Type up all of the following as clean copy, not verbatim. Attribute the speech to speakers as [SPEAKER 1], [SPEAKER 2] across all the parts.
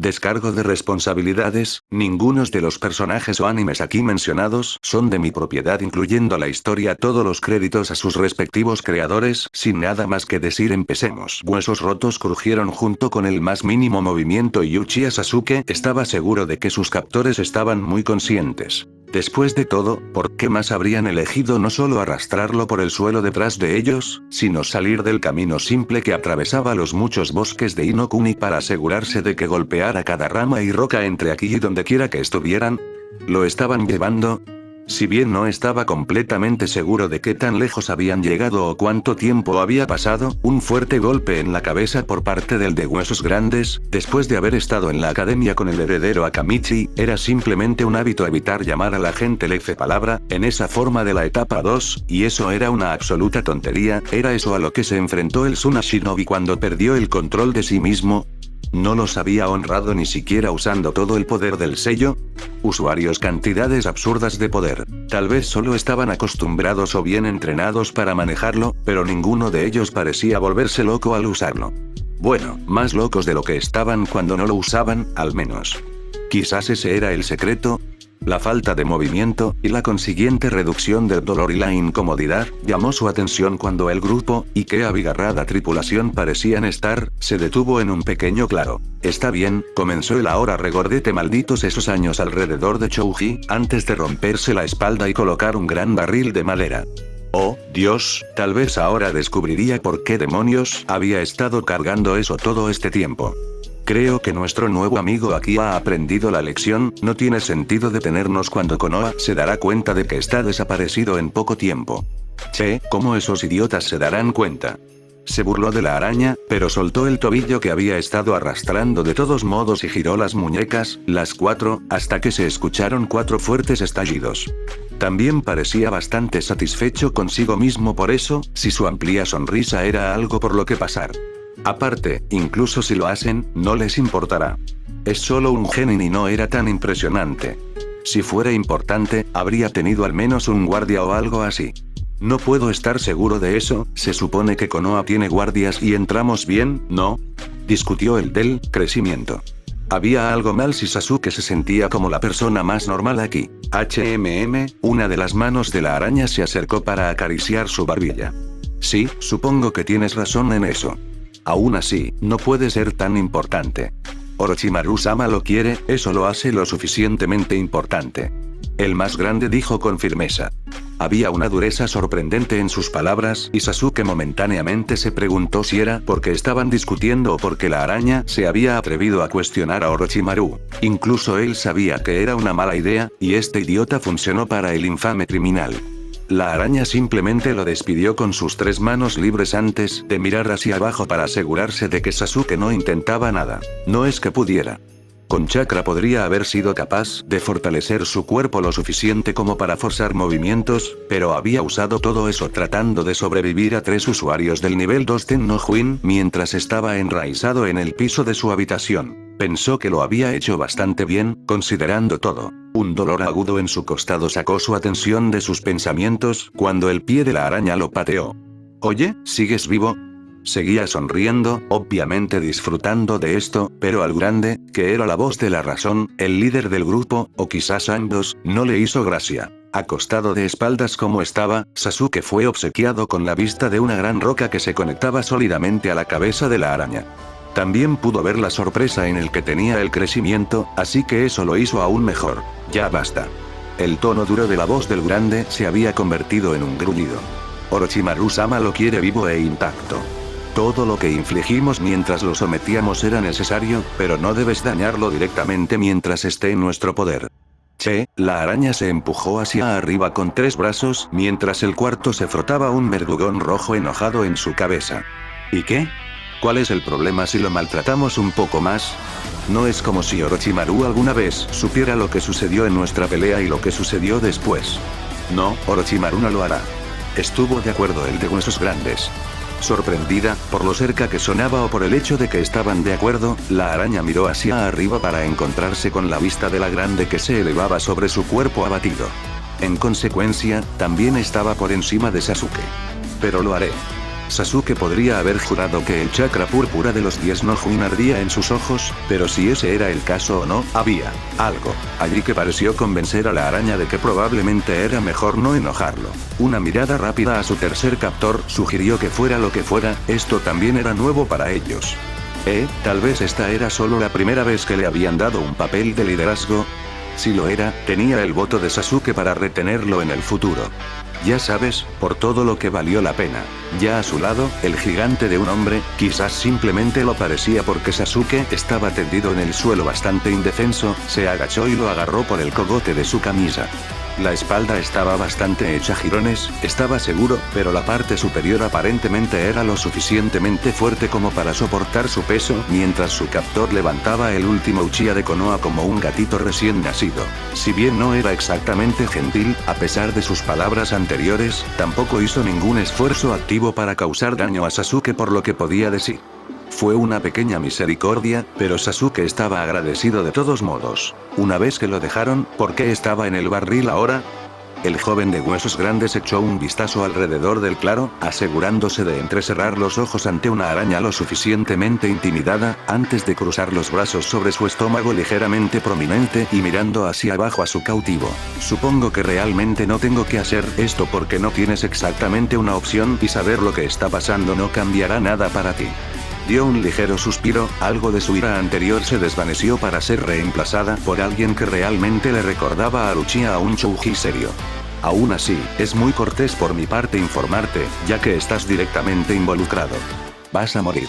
[SPEAKER 1] Descargo de responsabilidades, ninguno de los personajes o animes aquí mencionados son de mi propiedad, incluyendo la historia. Todos los créditos a sus respectivos creadores. Sin nada más que decir, empecemos. Huesos rotos crujieron junto con el más mínimo movimiento y Uchiha Sasuke estaba seguro de que sus captores estaban muy conscientes. Después de todo, ¿por qué más habrían elegido no solo arrastrarlo por el suelo detrás de ellos, sino salir del camino simple que atravesaba los muchos bosques de Inokuni para asegurarse de que golpeara cada rama y roca entre aquí y donde quiera que estuvieran? ¿Lo estaban llevando? Si bien no estaba completamente seguro de qué tan lejos habían llegado o cuánto tiempo había pasado, un fuerte golpe en la cabeza por parte del de huesos grandes, después de haber estado en la academia con el heredero Akamichi, era simplemente un hábito evitar llamar a la gente lefe palabra, en esa forma de la etapa 2, y eso era una absoluta tontería. ¿Era eso a lo que se enfrentó el Suna Shinobi cuando perdió el control de sí mismo? ¿No los había honrado ni siquiera usando todo el poder del sello? Usuarios, cantidades absurdas de poder. Tal vez solo estaban acostumbrados o bien entrenados para manejarlo, pero ninguno de ellos parecía volverse loco al usarlo. Bueno, más locos de lo que estaban cuando no lo usaban, al menos. Quizás ese era el secreto. La falta de movimiento, y la consiguiente reducción del dolor y la incomodidad, llamó su atención cuando el grupo, y qué abigarrada tripulación parecían estar, se detuvo en un pequeño claro. Está bien, comenzó el ahora regordete. Malditos esos años alrededor de Chouji, antes de romperse la espalda y colocar un gran barril de madera. Oh, Dios, tal vez ahora descubriría por qué demonios había estado cargando eso todo este tiempo. Creo que nuestro nuevo amigo aquí ha aprendido la lección. No tiene sentido detenernos cuando Konoha se dará cuenta de que está desaparecido en poco tiempo. Che, ¿cómo esos idiotas se darán cuenta? Se burló de la araña, pero soltó el tobillo que había estado arrastrando de todos modos y giró las muñecas, las 4, hasta que se escucharon 4 fuertes estallidos. También parecía bastante satisfecho consigo mismo por eso, si su amplia sonrisa era algo por lo que pasar. Aparte, incluso si lo hacen, no les importará. Es solo un genin y no era tan impresionante. Si fuera importante, habría tenido al menos un guardia o algo así. No puedo estar seguro de eso. Se supone que Konoha tiene guardias y entramos bien, ¿no? Discutió el del crecimiento. Había algo mal si Sasuke se sentía como la persona más normal aquí. Una de las manos de la araña se acercó para acariciar su barbilla. Sí, supongo que tienes razón en eso. Aún así, no puede ser tan importante. Orochimaru-sama lo quiere, eso lo hace lo suficientemente importante. El más grande dijo con firmeza. Había una dureza sorprendente en sus palabras, y Sasuke momentáneamente se preguntó si era porque estaban discutiendo o porque la araña se había atrevido a cuestionar a Orochimaru. Incluso él sabía que era una mala idea, y este idiota funcionó para el infame criminal. La araña simplemente lo despidió con sus 3 manos libres antes de mirar hacia abajo para asegurarse de que Sasuke no intentaba nada. No es que pudiera. Con chakra podría haber sido capaz de fortalecer su cuerpo lo suficiente como para forzar movimientos, pero había usado todo eso tratando de sobrevivir a 3 usuarios del nivel 2 Tenno-Huin mientras estaba enraizado en el piso de su habitación. Pensó que lo había hecho bastante bien, considerando todo. Un dolor agudo en su costado sacó su atención de sus pensamientos cuando el pie de la araña lo pateó. «Oye, ¿sigues vivo?» Seguía sonriendo, obviamente disfrutando de esto, pero al grande, que era la voz de la razón, el líder del grupo, o quizás ambos, no le hizo gracia. Acostado de espaldas como estaba, Sasuke fue obsequiado con la vista de una gran roca que se conectaba sólidamente a la cabeza de la araña. También pudo ver la sorpresa en el que tenía el crecimiento, así que eso lo hizo aún mejor. Ya basta. El tono duro de la voz del grande se había convertido en un gruñido. Orochimaru-sama lo quiere vivo e intacto. Todo lo que infligimos mientras lo sometíamos era necesario, pero no debes dañarlo directamente mientras esté en nuestro poder. Che, la araña se empujó hacia arriba con 3 brazos mientras el cuarto se frotaba un verdugón rojo enojado en su cabeza. ¿Y qué? ¿Cuál es el problema si lo maltratamos un poco más? No es como si Orochimaru alguna vez supiera lo que sucedió en nuestra pelea y lo que sucedió después. No, Orochimaru no lo hará. Estuvo de acuerdo el de huesos grandes. Sorprendida, por lo cerca que sonaba o por el hecho de que estaban de acuerdo, la araña miró hacia arriba para encontrarse con la vista de la grande que se elevaba sobre su cuerpo abatido. En consecuencia, también estaba por encima de Sasuke. Pero lo haré. Sasuke podría haber jurado que el chakra púrpura de los 10 Nohuin ardía en sus ojos, pero si ese era el caso o no, había algo allí que pareció convencer a la araña de que probablemente era mejor no enojarlo. Una mirada rápida a su tercer captor sugirió que fuera lo que fuera, esto también era nuevo para ellos. Tal vez esta era solo la primera vez que le habían dado un papel de liderazgo. Si lo era, tenía el voto de Sasuke para retenerlo en el futuro. Ya sabes, por todo lo que valió la pena. Ya a su lado, el gigante de un hombre, quizás simplemente lo parecía porque Sasuke estaba tendido en el suelo bastante indefenso, se agachó y lo agarró por el cogote de su camisa. La espalda estaba bastante hecha jirones, estaba seguro, pero la parte superior aparentemente era lo suficientemente fuerte como para soportar su peso, mientras su captor levantaba el último Uchiha de Konoha como un gatito recién nacido. Si bien no era exactamente gentil, a pesar de sus palabras anteriores, tampoco hizo ningún esfuerzo activo para causar daño a Sasuke por lo que podía decir. Fue una pequeña misericordia, pero Sasuke estaba agradecido de todos modos. Una vez que lo dejaron, ¿por qué estaba en el barril ahora? El joven de huesos grandes echó un vistazo alrededor del claro, asegurándose de entrecerrar los ojos ante una araña lo suficientemente intimidada, antes de cruzar los brazos sobre su estómago ligeramente prominente y mirando hacia abajo a su cautivo. Supongo que realmente no tengo que hacer esto porque no tienes exactamente una opción y saber lo que está pasando no cambiará nada para ti. Dio un ligero suspiro, algo de su ira anterior se desvaneció para ser reemplazada por alguien que realmente le recordaba a Uchiha a un Chouji serio. Aún así, es muy cortés por mi parte informarte, ya que estás directamente involucrado. Vas a morir.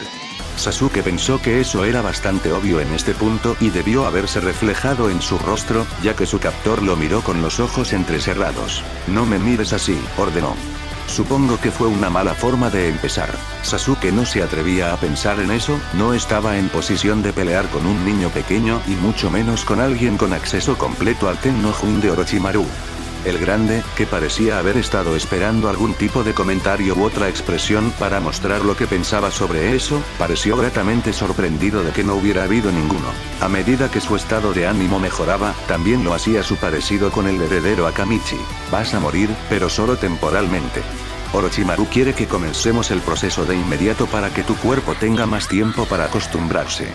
[SPEAKER 1] Sasuke pensó que eso era bastante obvio en este punto y debió haberse reflejado en su rostro, ya que su captor lo miró con los ojos entrecerrados. No me mires así, ordenó. Supongo que fue una mala forma de empezar. Sasuke no se atrevía a pensar en eso, no estaba en posición de pelear con un niño pequeño y mucho menos con alguien con acceso completo al Tennojuin de Orochimaru. El grande, que parecía haber estado esperando algún tipo de comentario u otra expresión para mostrar lo que pensaba sobre eso, pareció gratamente sorprendido de que no hubiera habido ninguno. A medida que su estado de ánimo mejoraba, también lo hacía su parecido con el heredero Akamichi. Vas a morir, pero solo temporalmente. Orochimaru quiere que comencemos el proceso de inmediato para que tu cuerpo tenga más tiempo para acostumbrarse.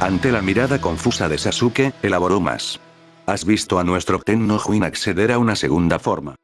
[SPEAKER 1] Ante la mirada confusa de Sasuke, elaboró más. Has visto a nuestro Tennojuin acceder a una segunda forma.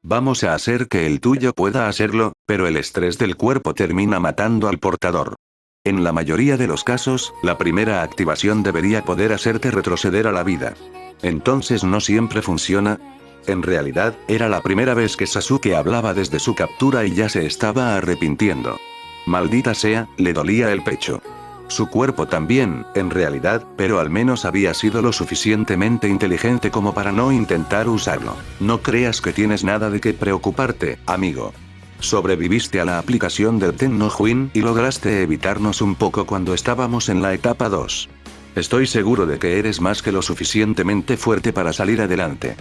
[SPEAKER 1] Vamos a hacer que el tuyo pueda hacerlo, pero el estrés del cuerpo termina matando al portador. En la mayoría de los casos, la primera activación debería poder hacerte retroceder a la vida. Entonces no siempre funciona. En realidad, era la primera vez que Sasuke hablaba desde su captura y ya se estaba arrepintiendo. Maldita sea, le dolía el pecho. Su cuerpo también, en realidad, pero al menos había sido lo suficientemente inteligente como para no intentar usarlo. No creas que tienes nada de qué preocuparte, amigo. Sobreviviste a la aplicación del Tennojuin y lograste evitarnos un poco cuando estábamos en la etapa 2. Estoy seguro de que eres más que lo suficientemente fuerte para salir adelante.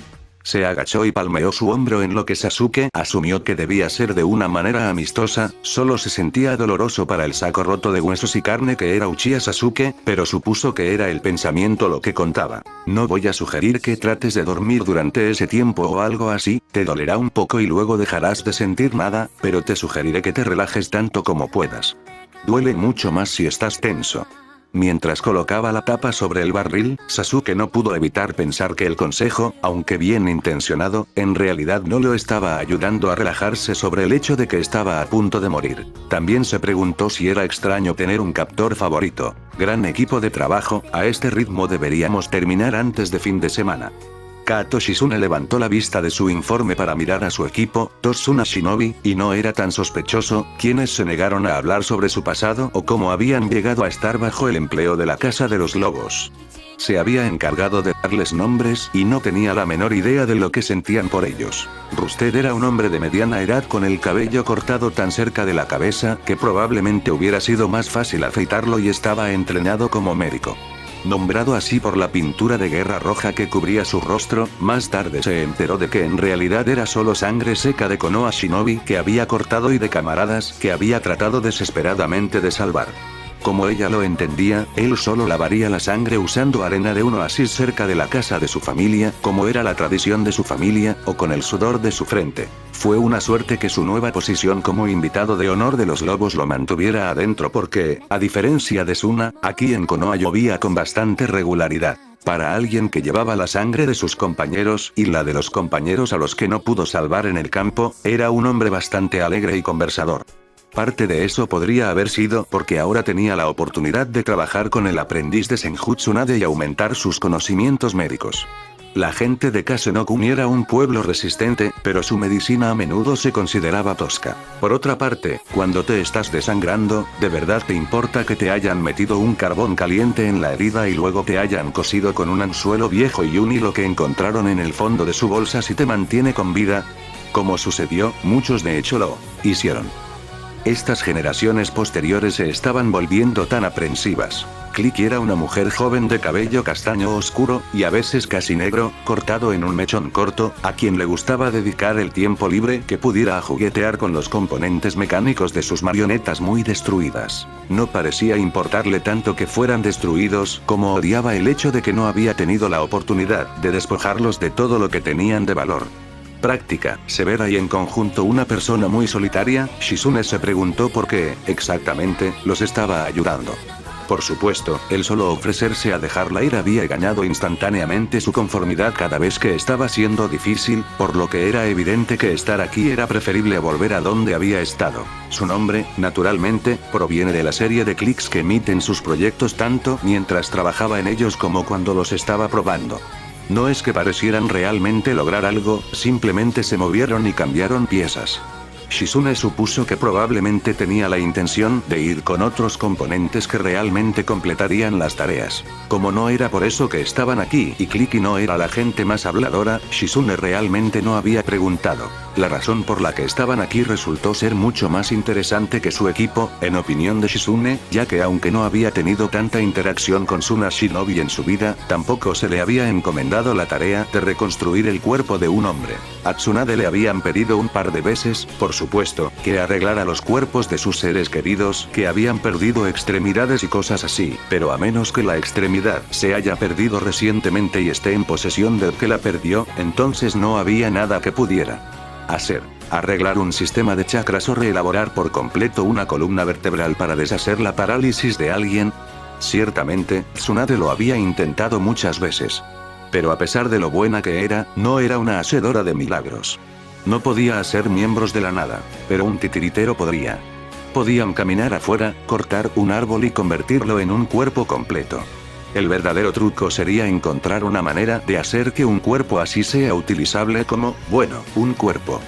[SPEAKER 1] Se agachó y palmeó su hombro en lo que Sasuke asumió que debía ser de una manera amistosa, solo se sentía doloroso para el saco roto de huesos y carne que era Uchiha Sasuke, pero supuso que era el pensamiento lo que contaba. No voy a sugerir que trates de dormir durante ese tiempo o algo así, te dolerá un poco y luego dejarás de sentir nada, pero te sugeriré que te relajes tanto como puedas. Duele mucho más si estás tenso. Mientras colocaba la tapa sobre el barril, Sasuke no pudo evitar pensar que el consejo, aunque bien intencionado, en realidad no lo estaba ayudando a relajarse sobre el hecho de que estaba a punto de morir. También se preguntó si era extraño tener un captor favorito. Gran equipo de trabajo, a este ritmo deberíamos terminar antes de fin de semana. Kato Shizune levantó la vista de su informe para mirar a su equipo, Tozuna Shinobi, y no era tan sospechoso, quienes se negaron a hablar sobre su pasado o cómo habían llegado a estar bajo el empleo de la Casa de los Lobos. Se había encargado de darles nombres y no tenía la menor idea de lo que sentían por ellos. Rusted era un hombre de mediana edad con el cabello cortado tan cerca de la cabeza que probablemente hubiera sido más fácil afeitarlo y estaba entrenado como médico. Nombrado así por la pintura de guerra roja que cubría su rostro, más tarde se enteró de que en realidad era solo sangre seca de Konoha Shinobi que había cortado y de camaradas que había tratado desesperadamente de salvar. Como ella lo entendía, él solo lavaría la sangre usando arena de un oasis cerca de la casa de su familia, como era la tradición de su familia, o con el sudor de su frente. Fue una suerte que su nueva posición como invitado de honor de los lobos lo mantuviera adentro porque, a diferencia de Suna, aquí en Konoha llovía con bastante regularidad. Para alguien que llevaba la sangre de sus compañeros y la de los compañeros a los que no pudo salvar en el campo, era un hombre bastante alegre y conversador. Parte de eso podría haber sido porque ahora tenía la oportunidad de trabajar con el aprendiz de Senjutsu Nade y aumentar sus conocimientos médicos. La gente de Kasenokuni era un pueblo resistente, pero su medicina a menudo se consideraba tosca. Por otra parte, cuando te estás desangrando, ¿de verdad te importa que te hayan metido un carbón caliente en la herida y luego te hayan cosido con un anzuelo viejo y un hilo que encontraron en el fondo de su bolsa si te mantiene con vida? Como sucedió, muchos de hecho lo hicieron. Estas generaciones posteriores se estaban volviendo tan aprensivas. Clicky era una mujer joven de cabello castaño oscuro, y a veces casi negro, cortado en un mechón corto, a quien le gustaba dedicar el tiempo libre que pudiera a juguetear con los componentes mecánicos de sus marionetas muy destruidas. No parecía importarle tanto que fueran destruidos, como odiaba el hecho de que no había tenido la oportunidad de despojarlos de todo lo que tenían de valor. Práctica, severa y en conjunto una persona muy solitaria, Shizune se preguntó por qué, exactamente, los estaba ayudando. Por supuesto, el solo ofrecerse a dejarla ir había ganado instantáneamente su conformidad cada vez que estaba siendo difícil, por lo que era evidente que estar aquí era preferible a volver a donde había estado. Su nombre, naturalmente, proviene de la serie de clics que emiten sus proyectos tanto mientras trabajaba en ellos como cuando los estaba probando. No es que parecieran realmente lograr algo, simplemente se movieron y cambiaron piezas. Shizune supuso que probablemente tenía la intención de ir con otros componentes que realmente completarían las tareas. Como no era por eso que estaban aquí y Clicky no era la gente más habladora, Shizune realmente no había preguntado. La razón por la que estaban aquí resultó ser mucho más interesante que su equipo, en opinión de Shizune, ya que aunque no había tenido tanta interacción con Suna Shinobi en su vida, tampoco se le había encomendado la tarea de reconstruir el cuerpo de un hombre. A Tsunade le habían pedido un par de veces, por supuesto, que arreglara los cuerpos de sus seres queridos que habían perdido extremidades y cosas así, pero a menos que la extremidad se haya perdido recientemente y esté en posesión del que la perdió, entonces no había nada que pudiera hacer. Arreglar un sistema de chakras o reelaborar por completo una columna vertebral para deshacer la parálisis de alguien. Ciertamente, Tsunade lo había intentado muchas veces. Pero a pesar de lo buena que era, no era una hacedora de milagros. No podía hacer miembros de la nada, pero un titiritero podría. Podían caminar afuera, cortar un árbol y convertirlo en un cuerpo completo. El verdadero truco sería encontrar una manera de hacer que un cuerpo así sea utilizable como, bueno, un cuerpo.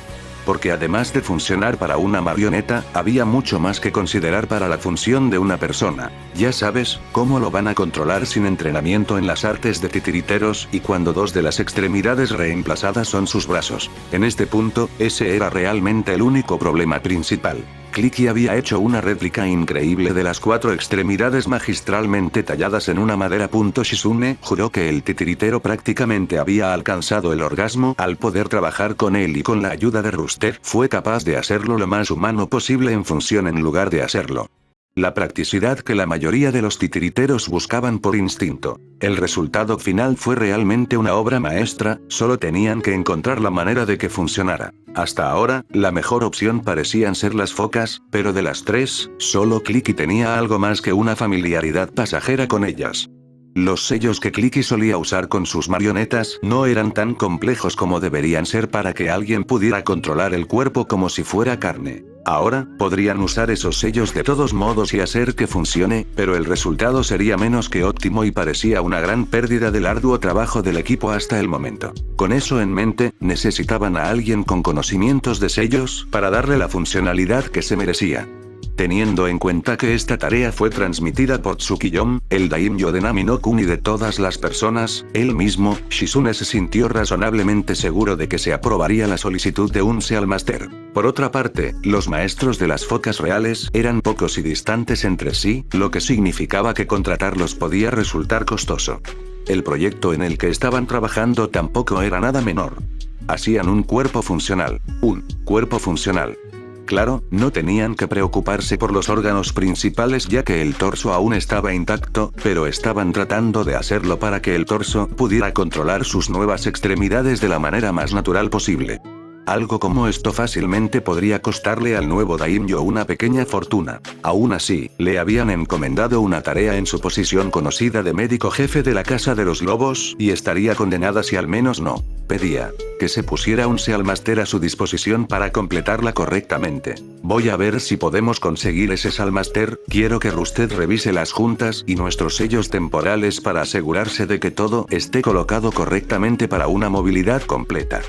[SPEAKER 1] Porque además de funcionar para una marioneta, había mucho más que considerar para la función de una persona. Ya sabes, cómo lo van a controlar sin entrenamiento en las artes de titiriteros y cuando dos de las extremidades reemplazadas son sus brazos. En este punto, ese era realmente el único problema principal. Clicky había hecho una réplica increíble de las 4 extremidades magistralmente talladas en una madera. Shizune juró que el titiritero prácticamente había alcanzado el orgasmo al poder trabajar con él y con la ayuda de Ruster fue capaz de hacerlo lo más humano posible en función en lugar de hacerlo. La practicidad que la mayoría de los titiriteros buscaban por instinto. El resultado final fue realmente una obra maestra, solo tenían que encontrar la manera de que funcionara. Hasta ahora, la mejor opción parecían ser las focas, pero de las 3, solo Clicky tenía algo más que una familiaridad pasajera con ellas. Los sellos que Clicky solía usar con sus marionetas no eran tan complejos como deberían ser para que alguien pudiera controlar el cuerpo como si fuera carne. Ahora, podrían usar esos sellos de todos modos y hacer que funcione, pero el resultado sería menos que óptimo y parecía una gran pérdida del arduo trabajo del equipo hasta el momento. Con eso en mente, necesitaban a alguien con conocimientos de sellos para darle la funcionalidad que se merecía. Teniendo en cuenta que esta tarea fue transmitida por Tsukiyomi, el daimyo de Nami no Kuni de todas las personas, él mismo, Shizune se sintió razonablemente seguro de que se aprobaría la solicitud de un Seal Master. Por otra parte, los maestros de las focas reales eran pocos y distantes entre sí, lo que significaba que contratarlos podía resultar costoso. El proyecto en el que estaban trabajando tampoco era nada menor. Hacían un cuerpo funcional. Un cuerpo funcional. Claro, no tenían que preocuparse por los órganos principales ya que el torso aún estaba intacto, pero estaban tratando de hacerlo para que el torso pudiera controlar sus nuevas extremidades de la manera más natural posible. Algo como esto fácilmente podría costarle al nuevo daimyo una pequeña fortuna. Aún así, le habían encomendado una tarea en su posición conocida de médico jefe de la Casa de los Lobos, y estaría condenada si al menos no pedía que se pusiera un Sealmaster a su disposición para completarla correctamente. Voy a ver si podemos conseguir ese Sealmaster. Quiero que Rusted revise las juntas y nuestros sellos temporales para asegurarse de que todo esté colocado correctamente para una movilidad completa.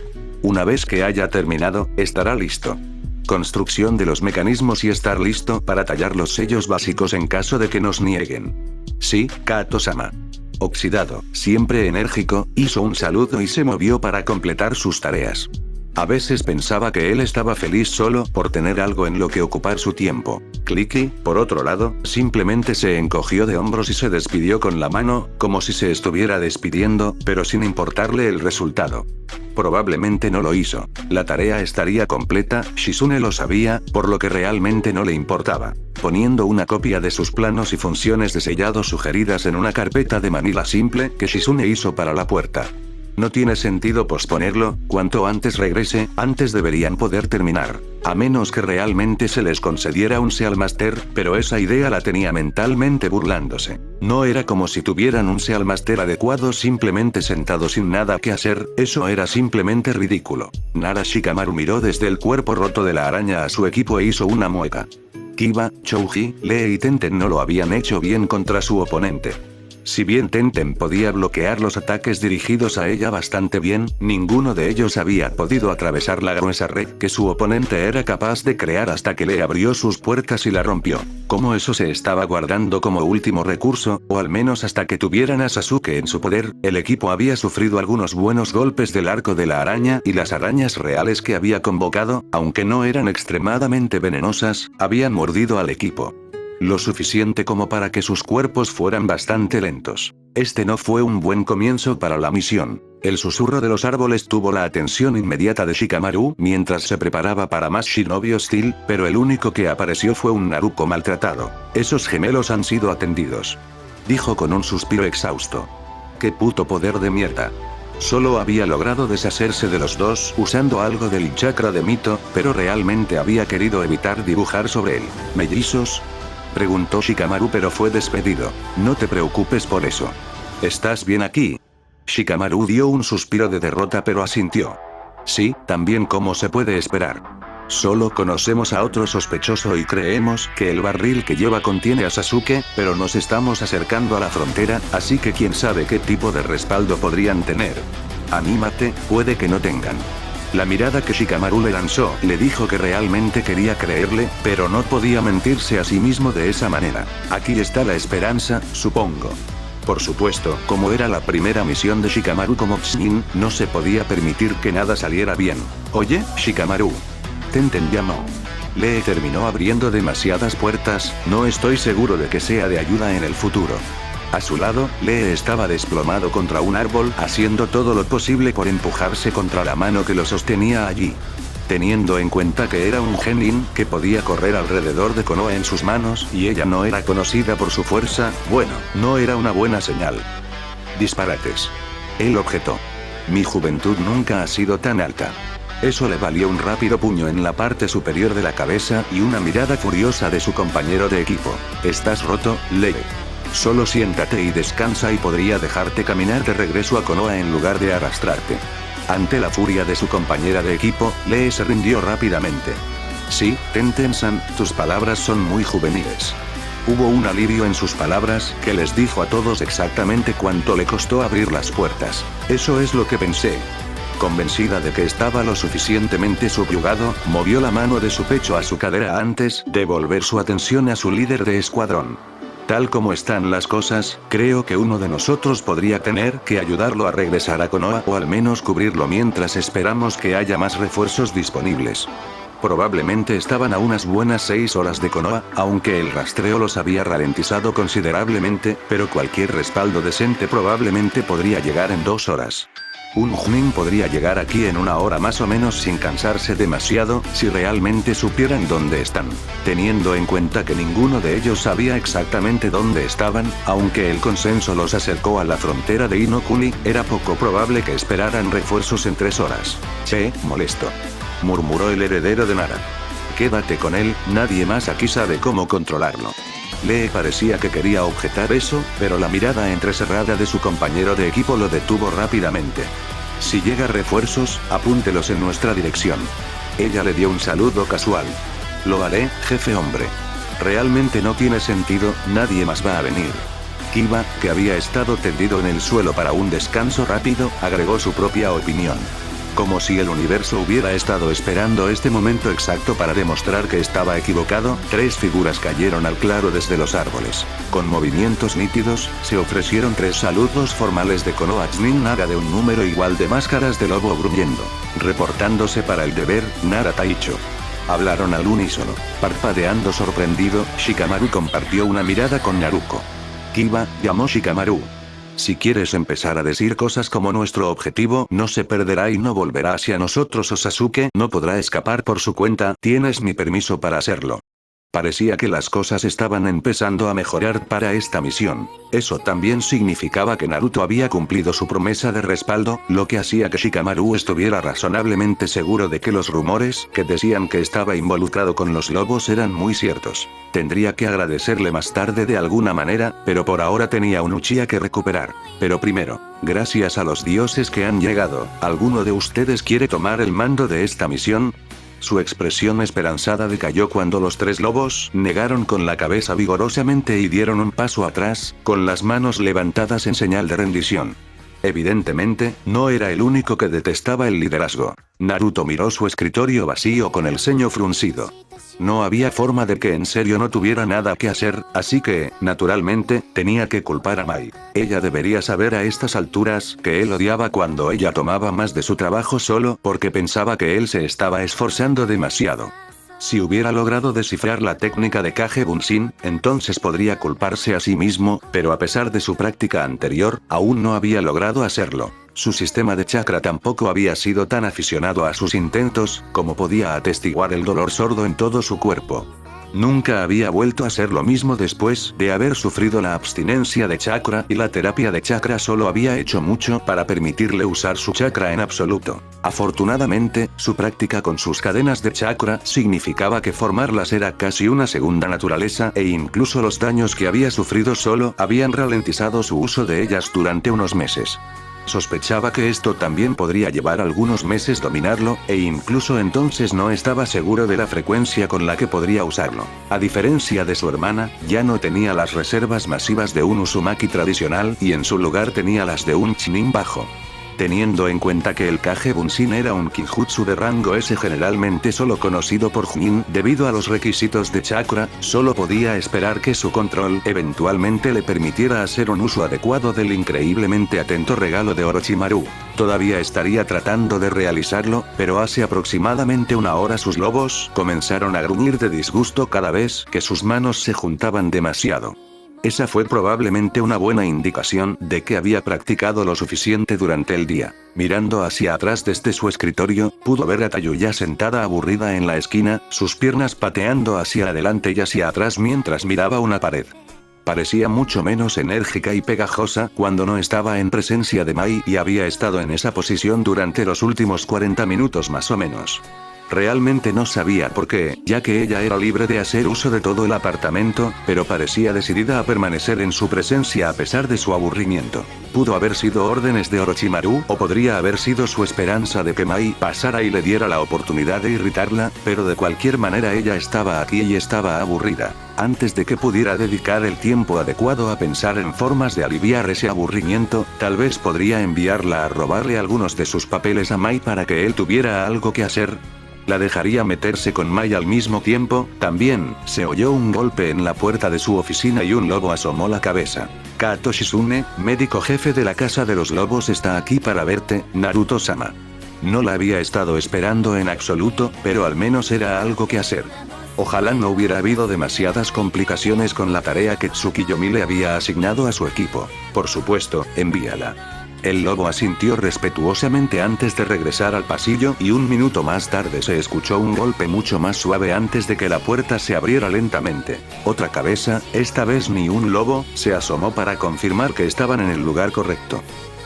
[SPEAKER 1] Una vez que haya terminado, estará listo. Construcción de los mecanismos y estar listo para tallar los sellos básicos en caso de que nos nieguen. Sí, Kato-sama. Oxidado, siempre enérgico, hizo un saludo y se movió para completar sus tareas. A veces pensaba que él estaba feliz solo por tener algo en lo que ocupar su tiempo. Clicky, por otro lado, simplemente se encogió de hombros y se despidió con la mano, como si se estuviera despidiendo, pero sin importarle el resultado. Probablemente no lo hizo. La tarea estaría completa, Shizune lo sabía, por lo que realmente no le importaba. Poniendo una copia de sus planos y funciones de sellado sugeridas en una carpeta de manila simple que Shizune hizo para la puerta. No tiene sentido posponerlo, cuanto antes regrese, antes deberían poder terminar. A menos que realmente se les concediera un Sealmaster, pero esa idea la tenía mentalmente burlándose. No era como si tuvieran un Sealmaster adecuado simplemente sentado sin nada que hacer, eso era simplemente ridículo. Nara Shikamaru miró desde el cuerpo roto de la araña a su equipo e hizo una mueca. Kiba, Chouji, Lee y Tenten no lo habían hecho bien contra su oponente. Si bien Tenten podía bloquear los ataques dirigidos a ella bastante bien, ninguno de ellos había podido atravesar la gruesa red que su oponente era capaz de crear hasta que le abrió sus puertas y la rompió. Como eso se estaba guardando como último recurso, o al menos hasta que tuvieran a Sasuke en su poder, el equipo había sufrido algunos buenos golpes del arco de la araña y las arañas reales que había convocado, aunque no eran extremadamente venenosas, habían mordido al equipo. Lo suficiente como para que sus cuerpos fueran bastante lentos. Este no fue un buen comienzo para la misión. El susurro de los árboles tuvo la atención inmediata de Shikamaru mientras se preparaba para más Shinobi Hostil, pero el único que apareció fue un Naruto maltratado. Esos gemelos han sido atendidos. Dijo con un suspiro exhausto. ¡Qué puto poder de mierda! Solo había logrado deshacerse de los dos usando algo del chakra de Mito, pero realmente había querido evitar dibujar sobre él. ¿Mellizos?, preguntó Shikamaru, pero fue despedido. No te preocupes por eso. ¿Estás bien aquí? Shikamaru dio un suspiro de derrota pero asintió. Sí, también como se puede esperar. Solo conocemos a otro sospechoso y creemos que el barril que lleva contiene a Sasuke, pero nos estamos acercando a la frontera, así que quién sabe qué tipo de respaldo podrían tener. Anímate, puede que no tengan. La mirada que Shikamaru le lanzó le dijo que realmente quería creerle, pero no podía mentirse a sí mismo de esa manera. Aquí está la esperanza, supongo. Por supuesto, como era la primera misión de Shikamaru como Chunin, no se podía permitir que nada saliera bien. Oye, Shikamaru. Tenten llamó. Lee terminó abriendo demasiadas puertas, no estoy seguro de que sea de ayuda en el futuro. A su lado, Lee estaba desplomado contra un árbol, haciendo todo lo posible por empujarse contra la mano que lo sostenía allí. Teniendo en cuenta que era un genin que podía correr alrededor de Konoha en sus manos y ella no era conocida por su fuerza, bueno, no era una buena señal. Disparates. Él objetó. Mi juventud nunca ha sido tan alta. Eso le valió un rápido puño en la parte superior de la cabeza y una mirada furiosa de su compañero de equipo. ¿Estás roto, Lee? Solo siéntate y descansa y podría dejarte caminar de regreso a Konoha en lugar de arrastrarte. Ante la furia de su compañera de equipo, Lee se rindió rápidamente. Sí, Tenten-san, tus palabras son muy juveniles. Hubo un alivio en sus palabras, que les dijo a todos exactamente cuánto le costó abrir las puertas. Eso es lo que pensé. Convencida de que estaba lo suficientemente subyugado, movió la mano de su pecho a su cadera antes de volver su atención a su líder de escuadrón. Tal como están las cosas, creo que uno de nosotros podría tener que ayudarlo a regresar a Konoha o al menos cubrirlo mientras esperamos que haya más refuerzos disponibles. Probablemente estaban a unas buenas 6 horas de Konoha, aunque el rastreo los había ralentizado considerablemente, pero cualquier respaldo decente probablemente podría llegar en 2 horas. Un Chunin podría llegar aquí en una hora más o menos sin cansarse demasiado, si realmente supieran dónde están. Teniendo en cuenta que ninguno de ellos sabía exactamente dónde estaban, aunque el consenso los acercó a la frontera de Inokuni, era poco probable que esperaran refuerzos en 3 horas. Che, molesto, murmuró el heredero de Nara. Quédate con él, nadie más aquí sabe cómo controlarlo. Lee parecía que quería objetar eso, pero la mirada entrecerrada de su compañero de equipo lo detuvo rápidamente. Si llega refuerzos, apúntelos en nuestra dirección. Ella le dio un saludo casual. Lo haré, jefe hombre. Realmente no tiene sentido, nadie más va a venir. Kiba, que había estado tendido en el suelo para un descanso rápido, agregó su propia opinión. Como si el universo hubiera estado esperando este momento exacto para demostrar que estaba equivocado, 3 figuras cayeron al claro desde los árboles. Con movimientos nítidos, se ofrecieron 3 saludos formales de Konoha Chunin Naga de un número igual de máscaras de lobo gruñendo. Reportándose para el deber, Nara Taicho. Hablaron al unísono. Parpadeando sorprendido, Shikamaru compartió una mirada con Naruko. Kiba, llamó Shikamaru. Si quieres empezar a decir cosas como nuestro objetivo no se perderá y no volverá hacia nosotros o Sasuke no podrá escapar por su cuenta, tienes mi permiso para hacerlo. Parecía que las cosas estaban empezando a mejorar para esta misión. Eso también significaba que Naruto había cumplido su promesa de respaldo, lo que hacía que Shikamaru estuviera razonablemente seguro de que los rumores que decían que estaba involucrado con los lobos eran muy ciertos. Tendría que agradecerle más tarde de alguna manera, pero por ahora tenía un Uchiha que recuperar. Pero primero, gracias a los dioses que han llegado, ¿alguno de ustedes quiere tomar el mando de esta misión? Su expresión esperanzada decayó cuando los 3 lobos negaron con la cabeza vigorosamente y dieron un paso atrás, con las manos levantadas en señal de rendición. Evidentemente, no era el único que detestaba el liderazgo. Naruto miró su escritorio vacío con el ceño fruncido. No había forma de que en serio no tuviera nada que hacer, así que, naturalmente, tenía que culpar a Mai. Ella debería saber a estas alturas que él odiaba cuando ella tomaba más de su trabajo solo porque pensaba que él se estaba esforzando demasiado. Si hubiera logrado descifrar la técnica de Kage Bunshin, entonces podría culparse a sí mismo, pero a pesar de su práctica anterior, aún no había logrado hacerlo. Su sistema de chakra tampoco había sido tan aficionado a sus intentos, como podía atestiguar el dolor sordo en todo su cuerpo. Nunca había vuelto a ser lo mismo después de haber sufrido la abstinencia de chakra y la terapia de chakra solo había hecho mucho para permitirle usar su chakra en absoluto. Afortunadamente, su práctica con sus cadenas de chakra significaba que formarlas era casi una segunda naturaleza e incluso los daños que había sufrido solo habían ralentizado su uso de ellas durante unos meses. Sospechaba que esto también podría llevar algunos meses dominarlo, e incluso entonces no estaba seguro de la frecuencia con la que podría usarlo. A diferencia de su hermana, ya no tenía las reservas masivas de un Uzumaki tradicional y en su lugar tenía las de un Chunin bajo. Teniendo en cuenta que el Kage Bunshin era un Kinjutsu de rango S generalmente solo conocido por Chunin debido a los requisitos de chakra, solo podía esperar que su control eventualmente le permitiera hacer un uso adecuado del increíblemente atento regalo de Orochimaru. Todavía estaría tratando de realizarlo, pero hace aproximadamente una hora sus lobos comenzaron a gruñir de disgusto cada vez que sus manos se juntaban demasiado. Esa fue probablemente una buena indicación de que había practicado lo suficiente durante el día. Mirando hacia atrás desde su escritorio, pudo ver a Tayuya sentada aburrida en la esquina, sus piernas pateando hacia adelante y hacia atrás mientras miraba una pared. Parecía mucho menos enérgica y pegajosa cuando no estaba en presencia de Mai y había estado en esa posición durante los últimos 40 minutos más o menos. Realmente no sabía por qué, ya que ella era libre de hacer uso de todo el apartamento, pero parecía decidida a permanecer en su presencia a pesar de su aburrimiento. Pudo haber sido órdenes de Orochimaru o podría haber sido su esperanza de que Mai pasara y le diera la oportunidad de irritarla, pero de cualquier manera ella estaba aquí y estaba aburrida. Antes de que pudiera dedicar el tiempo adecuado a pensar en formas de aliviar ese aburrimiento, tal vez podría enviarla a robarle algunos de sus papeles a Mai para que él tuviera algo que hacer. ¿La dejaría meterse con Mai al mismo tiempo? También, se oyó un golpe en la puerta de su oficina y un lobo asomó la cabeza. Kato Shizune, médico jefe de la Casa de los Lobos está aquí para verte, Naruto-sama. No la había estado esperando en absoluto, pero al menos era algo que hacer. Ojalá no hubiera habido demasiadas complicaciones con la tarea que Tsukiyomi le había asignado a su equipo. Por supuesto, envíala. El lobo asintió respetuosamente antes de regresar al pasillo y un minuto más tarde se escuchó un golpe mucho más suave antes de que la puerta se abriera lentamente. Otra cabeza, esta vez ni un lobo, se asomó para confirmar que estaban en el lugar correcto.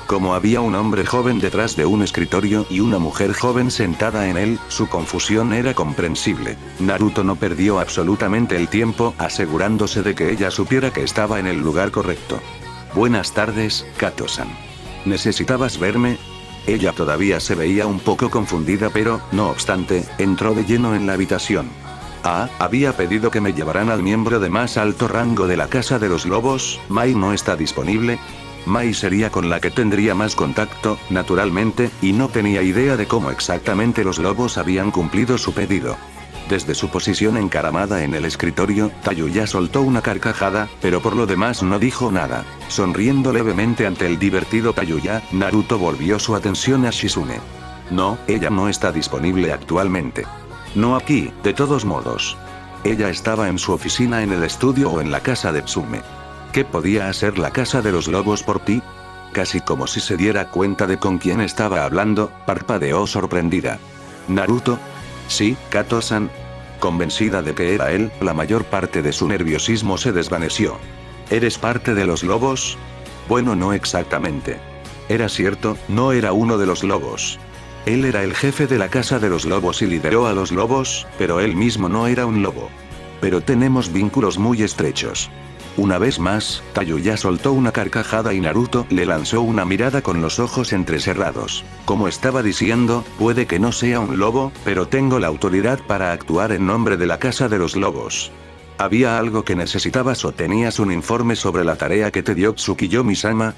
[SPEAKER 1] Como había un hombre joven detrás de un escritorio y una mujer joven sentada en él, su confusión era comprensible. Naruto no perdió absolutamente el tiempo asegurándose de que ella supiera que estaba en el lugar correcto. Buenas tardes, Kato-san. ¿Necesitabas verme? Ella todavía se veía un poco confundida pero, no obstante, entró de lleno en la habitación. Ah, había pedido que me llevaran al miembro de más alto rango de la Casa de los Lobos. Mai no está disponible. Mai sería con la que tendría más contacto, naturalmente, y no tenía idea de cómo exactamente los lobos habían cumplido su pedido. Desde su posición encaramada en el escritorio, Tayuya soltó una carcajada, pero por lo demás no dijo nada. Sonriendo levemente ante el divertido Tayuya, Naruto volvió su atención a Shizune. No, ella no está disponible actualmente. No aquí, de todos modos. Ella estaba en su oficina en el estudio o en la casa de Tsume. ¿Qué podía hacer la Casa de los Lobos por ti? Casi como si se diera cuenta de con quién estaba hablando, parpadeó sorprendida. ¿Naruto? Sí, Kato-san. Convencida de que era él, la mayor parte de su nerviosismo se desvaneció. ¿Eres parte de los lobos? Bueno, no exactamente. Era cierto, no era uno de los lobos. Él era el jefe de la Casa de los Lobos y lideró a los lobos, pero él mismo no era un lobo. Pero tenemos vínculos muy estrechos. Una vez más, Tayuya soltó una carcajada y Naruto le lanzó una mirada con los ojos entrecerrados. Como estaba diciendo, puede que no sea un lobo, pero tengo la autoridad para actuar en nombre de la Casa de los Lobos. ¿Había algo que necesitabas o tenías un informe sobre la tarea que te dio Tsukiyomi-sama?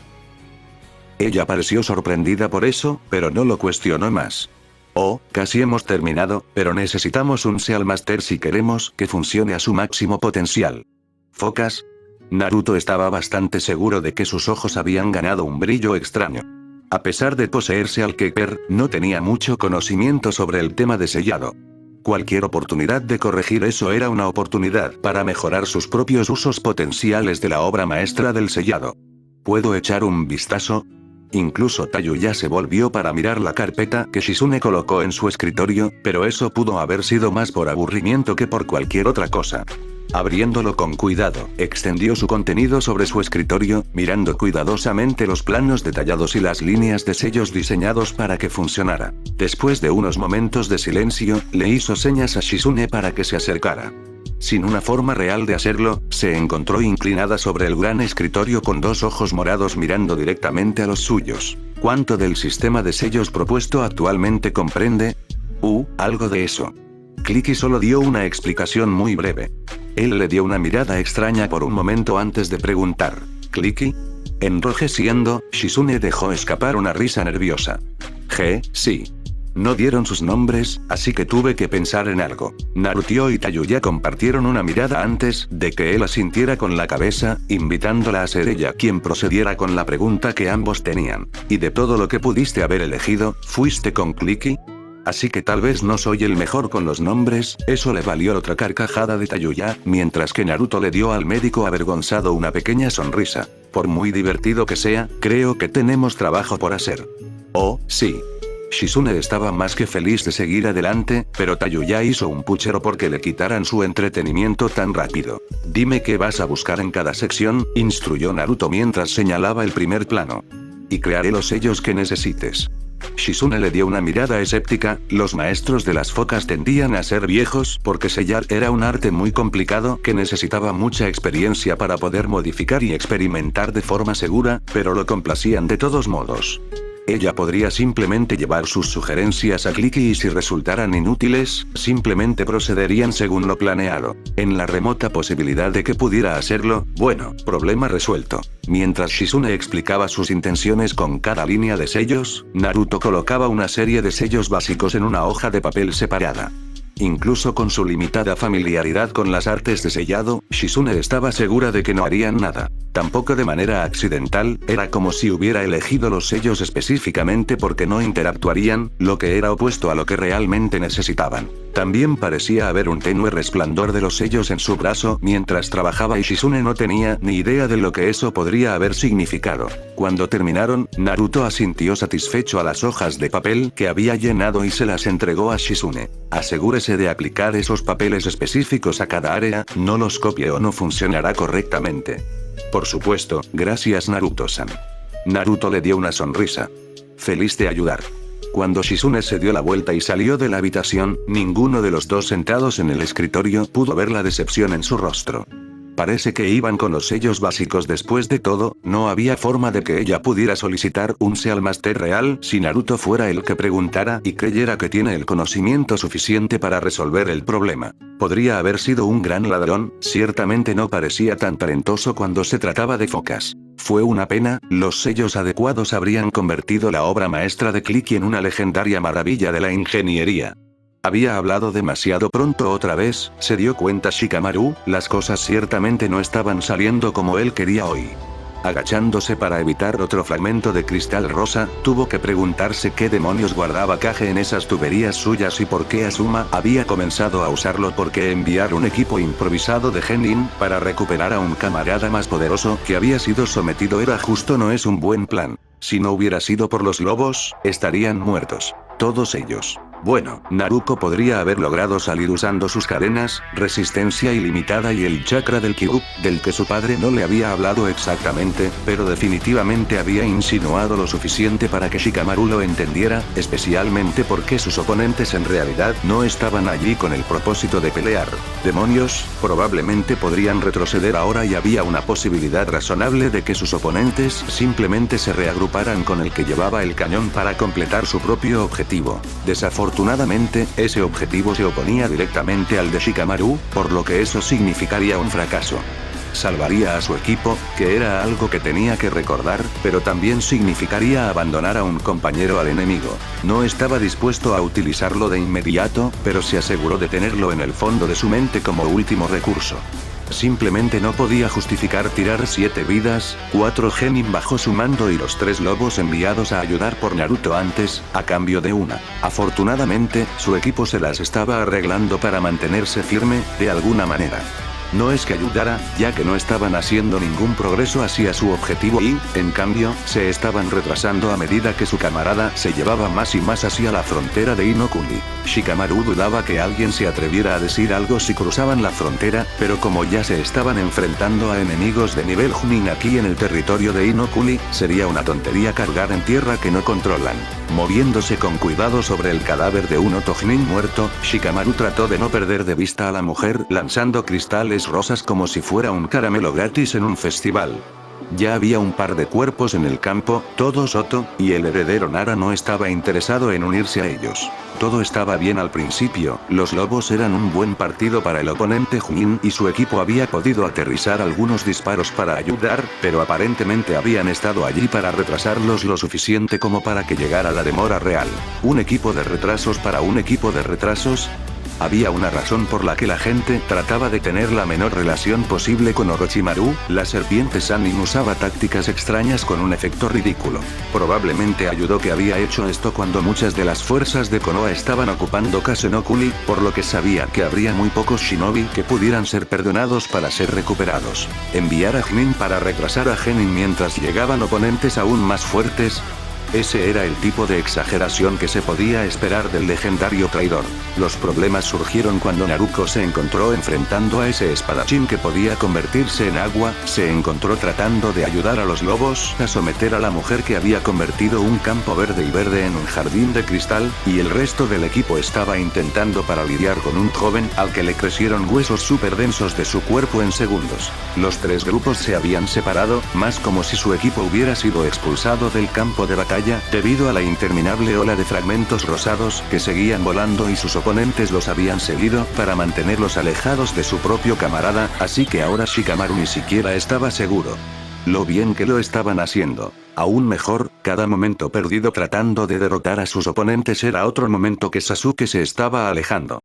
[SPEAKER 1] Ella pareció sorprendida por eso, pero no lo cuestionó más. Oh, casi hemos terminado, pero necesitamos un Seal Master si queremos que funcione a su máximo potencial. ¿Focas? Naruto estaba bastante seguro de que sus ojos habían ganado un brillo extraño. A pesar de poseerse al Keker, no tenía mucho conocimiento sobre el tema de sellado. Cualquier oportunidad de corregir eso era una oportunidad para mejorar sus propios usos potenciales de la obra maestra del sellado. ¿Puedo echar un vistazo? Incluso Tayuya se volvió para mirar la carpeta que Shizune colocó en su escritorio, pero eso pudo haber sido más por aburrimiento que por cualquier otra cosa. Abriéndolo con cuidado, extendió su contenido sobre su escritorio, mirando cuidadosamente los planos detallados y las líneas de sellos diseñados para que funcionara. Después de unos momentos de silencio, le hizo señas a Shizune para que se acercara. Sin una forma real de hacerlo, se encontró inclinada sobre el gran escritorio con dos ojos morados mirando directamente a los suyos. ¿Cuánto del sistema de sellos propuesto actualmente comprende? Algo de eso. Clicky solo dio una explicación muy breve. Él le dio una mirada extraña por un momento antes de preguntar. ¿Clicky? Enrojeciendo, Shizune dejó escapar una risa nerviosa. Sí. No dieron sus nombres, así que tuve que pensar en algo. Naruto y Tayuya compartieron una mirada antes de que él asintiera con la cabeza, invitándola a ser ella quien procediera con la pregunta que ambos tenían. ¿Y de todo lo que pudiste haber elegido, fuiste con Clicky? Así que tal vez no soy el mejor con los nombres, eso le valió otra carcajada de Tayuya, mientras que Naruto le dio al médico avergonzado una pequeña sonrisa. Por muy divertido que sea, creo que tenemos trabajo por hacer. Oh, sí. Shizune estaba más que feliz de seguir adelante, pero Tayuya hizo un puchero porque le quitaran su entretenimiento tan rápido. Dime qué vas a buscar en cada sección, instruyó Naruto mientras señalaba el primer plano. Y crearé los sellos que necesites. Shizune le dio una mirada escéptica, los maestros de las focas tendían a ser viejos porque sellar era un arte muy complicado que necesitaba mucha experiencia para poder modificar y experimentar de forma segura, pero lo complacían de todos modos. Ella podría simplemente llevar sus sugerencias a Clicky y si resultaran inútiles, simplemente procederían según lo planeado. En la remota posibilidad de que pudiera hacerlo, bueno, problema resuelto. Mientras Shizune explicaba sus intenciones con cada línea de sellos, Naruto colocaba una serie de sellos básicos en una hoja de papel separada. Incluso con su limitada familiaridad con las artes de sellado, Shizune estaba segura de que no harían nada. Tampoco de manera accidental, era como si hubiera elegido los sellos específicamente porque no interactuarían, lo que era opuesto a lo que realmente necesitaban. También parecía haber un tenue resplandor de los sellos en su brazo mientras trabajaba y Shizune no tenía ni idea de lo que eso podría haber significado. Cuando terminaron, Naruto asintió satisfecho a las hojas de papel que había llenado y se las entregó a Shizune. Asegúrese de aplicar esos papeles específicos a cada área, no los copie o no funcionará correctamente. Por supuesto, gracias Naruto-san. Naruto le dio una sonrisa. Feliz de ayudar. Cuando Shizune se dio la vuelta y salió de la habitación, ninguno de los dos sentados en el escritorio pudo ver la decepción en su rostro. Parece que iban con los sellos básicos después de todo, no había forma de que ella pudiera solicitar un Seal Master real si Naruto fuera el que preguntara y creyera que tiene el conocimiento suficiente para resolver el problema. Podría haber sido un gran ladrón, ciertamente no parecía tan talentoso cuando se trataba de focas. Fue una pena, los sellos adecuados habrían convertido la obra maestra de Clicky en una legendaria maravilla de la ingeniería. Había hablado demasiado pronto otra vez, se dio cuenta Shikamaru, las cosas ciertamente no estaban saliendo como él quería hoy. Agachándose para evitar otro fragmento de cristal rosa, tuvo que preguntarse qué demonios guardaba Kage en esas tuberías suyas y por qué Asuma había comenzado a usarlo, porque enviar un equipo improvisado de Genin para recuperar a un camarada más poderoso que había sido sometido era justo no es un buen plan. Si no hubiera sido por los lobos, estarían muertos. Todos ellos. Bueno, Naruto podría haber logrado salir usando sus cadenas, resistencia ilimitada y el chakra del Kyuubi, del que su padre no le había hablado exactamente, pero definitivamente había insinuado lo suficiente para que Shikamaru lo entendiera, especialmente porque sus oponentes en realidad no estaban allí con el propósito de pelear. Demonios, probablemente podrían retroceder ahora y había una posibilidad razonable de que sus oponentes simplemente se reagruparan con el que llevaba el cañón para completar su propio objetivo. Desafortunadamente, ese objetivo se oponía directamente al de Shikamaru, por lo que eso significaría un fracaso. Salvaría a su equipo, que era algo que tenía que recordar, pero también significaría abandonar a un compañero al enemigo. No estaba dispuesto a utilizarlo de inmediato, pero se aseguró de tenerlo en el fondo de su mente como último recurso. Simplemente no podía justificar tirar 7 vidas, 4 Genin bajo su mando y los 3 lobos enviados a ayudar por Naruto antes, a cambio de una. Afortunadamente, su equipo se las estaba arreglando para mantenerse firme, de alguna manera. No es que ayudara, ya que no estaban haciendo ningún progreso hacia su objetivo y, en cambio, se estaban retrasando a medida que su camarada se llevaba más y más hacia la frontera de Inokuni. Shikamaru dudaba que alguien se atreviera a decir algo si cruzaban la frontera, pero como ya se estaban enfrentando a enemigos de nivel Chunin aquí en el territorio de Inokuni, sería una tontería cargar en tierra que no controlan. Moviéndose con cuidado sobre el cadáver de un Otogenin muerto, Shikamaru trató de no perder de vista a la mujer lanzando cristales rosas como si fuera un caramelo gratis en un festival. Ya había un par de cuerpos en el campo, todos Oto, y el heredero Nara no estaba interesado en unirse a ellos. Todo estaba bien al principio, los lobos eran un buen partido para el oponente Chunin y su equipo había podido aterrizar algunos disparos para ayudar, pero aparentemente habían estado allí para retrasarlos lo suficiente como para que llegara la demora real. ¿Un equipo de retrasos para un equipo de retrasos? Había una razón por la que la gente trataba de tener la menor relación posible con Orochimaru, la serpiente Sannin usaba tácticas extrañas con un efecto ridículo. Probablemente ayudó que había hecho esto cuando muchas de las fuerzas de Konoha estaban ocupando Kasenokuni, por lo que sabía que habría muy pocos shinobi que pudieran ser perdonados para ser recuperados. Enviar a Genin para retrasar a Genin mientras llegaban oponentes aún más fuertes. Ese era el tipo de exageración que se podía esperar del legendario traidor. Los problemas surgieron cuando Naruto se encontró enfrentando a ese espadachín que podía convertirse en agua, se encontró tratando de ayudar a los lobos a someter a la mujer que había convertido un campo verde y verde en un jardín de cristal, y el resto del equipo estaba intentando para lidiar con un joven al que le crecieron huesos súper densos de su cuerpo en segundos. Los 3 grupos se habían separado, más como si su equipo hubiera sido expulsado del campo de batalla debido a la interminable ola de fragmentos rosados que seguían volando y sus oponentes los habían seguido para mantenerlos alejados de su propio camarada, así que ahora Shikamaru ni siquiera estaba seguro. Lo bien que lo estaban haciendo. Aún mejor, cada momento perdido tratando de derrotar a sus oponentes era otro momento que Sasuke se estaba alejando.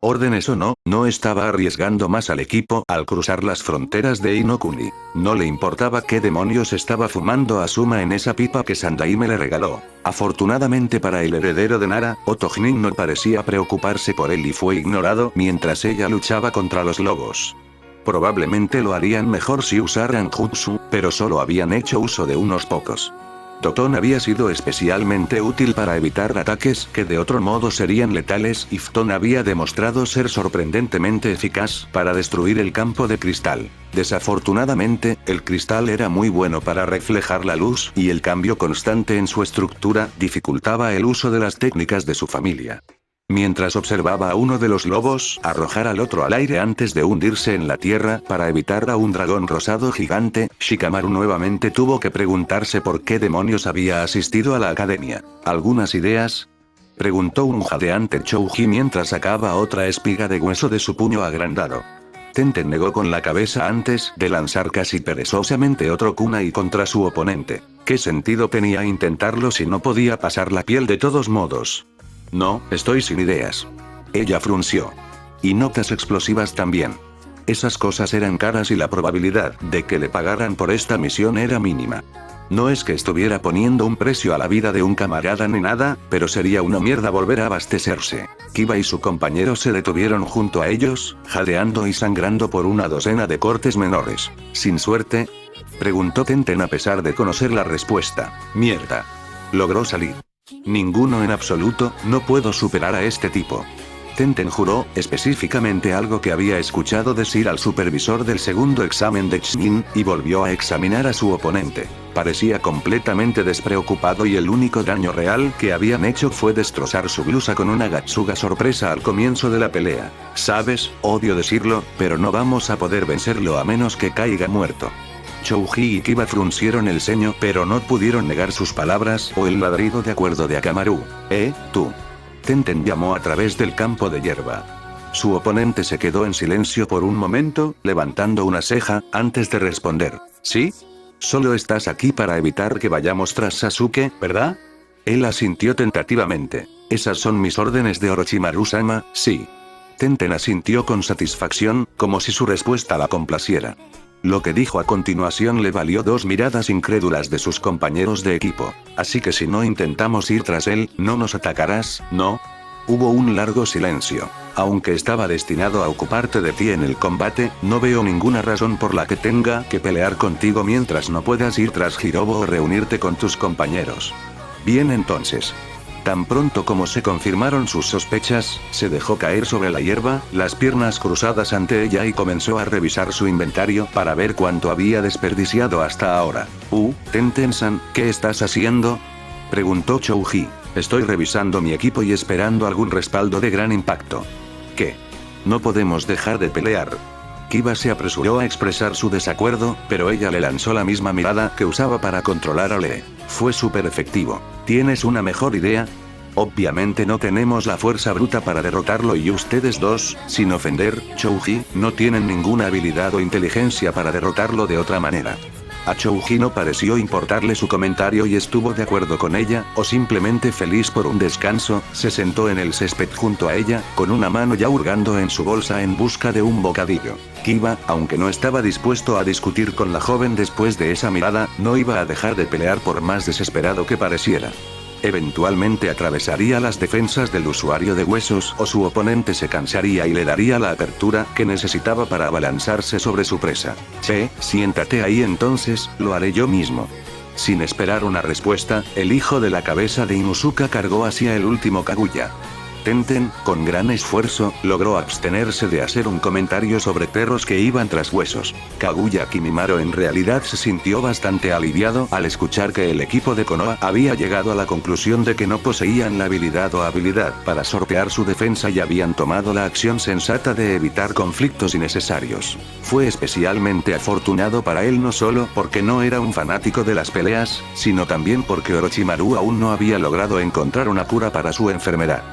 [SPEAKER 1] Órdenes o no, no estaba arriesgando más al equipo al cruzar las fronteras de Inokuni. No le importaba qué demonios estaba fumando Asuma en esa pipa que Sandaime le regaló. Afortunadamente para el heredero de Nara, Otojnin no parecía preocuparse por él y fue ignorado mientras ella luchaba contra los lobos. Probablemente lo harían mejor si usaran jutsu, pero solo habían hecho uso de unos pocos. Toton había sido especialmente útil para evitar ataques que de otro modo serían letales y Fton había demostrado ser sorprendentemente eficaz para destruir el campo de cristal. Desafortunadamente, el cristal era muy bueno para reflejar la luz y el cambio constante en su estructura dificultaba el uso de las técnicas de su familia. Mientras observaba a uno de los lobos arrojar al otro al aire antes de hundirse en la tierra para evitar a un dragón rosado gigante, Shikamaru nuevamente tuvo que preguntarse por qué demonios había asistido a la academia. ¿Algunas ideas?, preguntó un jadeante Chouji mientras sacaba otra espiga de hueso de su puño agrandado. Tenten negó con la cabeza antes de lanzar casi perezosamente otro kunai contra su oponente. ¿Qué sentido tenía intentarlo si no podía pasar la piel de todos modos? No, estoy sin ideas. Ella frunció. Y notas explosivas también. Esas cosas eran caras y la probabilidad de que le pagaran por esta misión era mínima. No es que estuviera poniendo un precio a la vida de un camarada ni nada, pero sería una mierda volver a abastecerse. Kiba y su compañero se detuvieron junto a ellos, jadeando y sangrando por una docena de cortes menores. ¿Sin suerte?, preguntó Tenten a pesar de conocer la respuesta. Mierda. Logró salir. Ninguno en absoluto, no puedo superar a este tipo. Tenten juró, específicamente algo que había escuchado decir al supervisor del segundo examen de Chunin, y volvió a examinar a su oponente. Parecía completamente despreocupado y el único daño real que habían hecho fue destrozar su blusa con una gatsuga sorpresa al comienzo de la pelea. Sabes, odio decirlo, pero no vamos a poder vencerlo a menos que caiga muerto. Chouji y Kiba fruncieron el ceño pero no pudieron negar sus palabras o el ladrido de acuerdo de Akamaru. Tú. Tenten llamó a través del campo de hierba. Su oponente se quedó en silencio por un momento, levantando una ceja, antes de responder. ¿Sí? Solo estás aquí para evitar que vayamos tras Sasuke, ¿verdad? Él asintió tentativamente. Esas son mis órdenes de Orochimaru-sama, sí. Tenten asintió con satisfacción, como si su respuesta la complaciera. Lo que dijo a continuación le valió dos miradas incrédulas de sus compañeros de equipo. Así que si no intentamos ir tras él, ¿no nos atacarás, no? Hubo un largo silencio. Aunque estaba destinado a ocuparte de ti en el combate, no veo ninguna razón por la que tenga que pelear contigo mientras no puedas ir tras Hirobo o reunirte con tus compañeros. Bien entonces. Tan pronto como se confirmaron sus sospechas, se dejó caer sobre la hierba, las piernas cruzadas ante ella y comenzó a revisar su inventario para ver cuánto había desperdiciado hasta ahora. Tenten-san, ¿qué estás haciendo?, preguntó Chouji. Estoy revisando mi equipo y esperando algún respaldo de gran impacto. ¿Qué? No podemos dejar de pelear. Kiba se apresuró a expresar su desacuerdo, pero ella le lanzó la misma mirada que usaba para controlar a Lee. Fue súper efectivo. ¿Tienes una mejor idea? Obviamente no tenemos la fuerza bruta para derrotarlo y ustedes dos, sin ofender, Chouji, no tienen ninguna habilidad o inteligencia para derrotarlo de otra manera. A Chouji no pareció importarle su comentario y estuvo de acuerdo con ella, o simplemente feliz por un descanso, se sentó en el césped junto a ella, con una mano ya hurgando en su bolsa en busca de un bocadillo. Kiba, aunque no estaba dispuesto a discutir con la joven después de esa mirada, no iba a dejar de pelear por más desesperado que pareciera. Eventualmente atravesaría las defensas del usuario de huesos o su oponente se cansaría y le daría la apertura que necesitaba para abalanzarse sobre su presa. Siéntate ahí entonces, lo haré yo mismo. Sin esperar una respuesta, el hijo de la cabeza de Inuzuka cargó hacia el último Kaguya. Tenten, con gran esfuerzo, logró abstenerse de hacer un comentario sobre perros que iban tras huesos. Kaguya Kimimaro en realidad se sintió bastante aliviado al escuchar que el equipo de Konoha había llegado a la conclusión de que no poseían la habilidad o habilidad para sortear su defensa y habían tomado la acción sensata de evitar conflictos innecesarios. Fue especialmente afortunado para él no solo porque no era un fanático de las peleas, sino también porque Orochimaru aún no había logrado encontrar una cura para su enfermedad.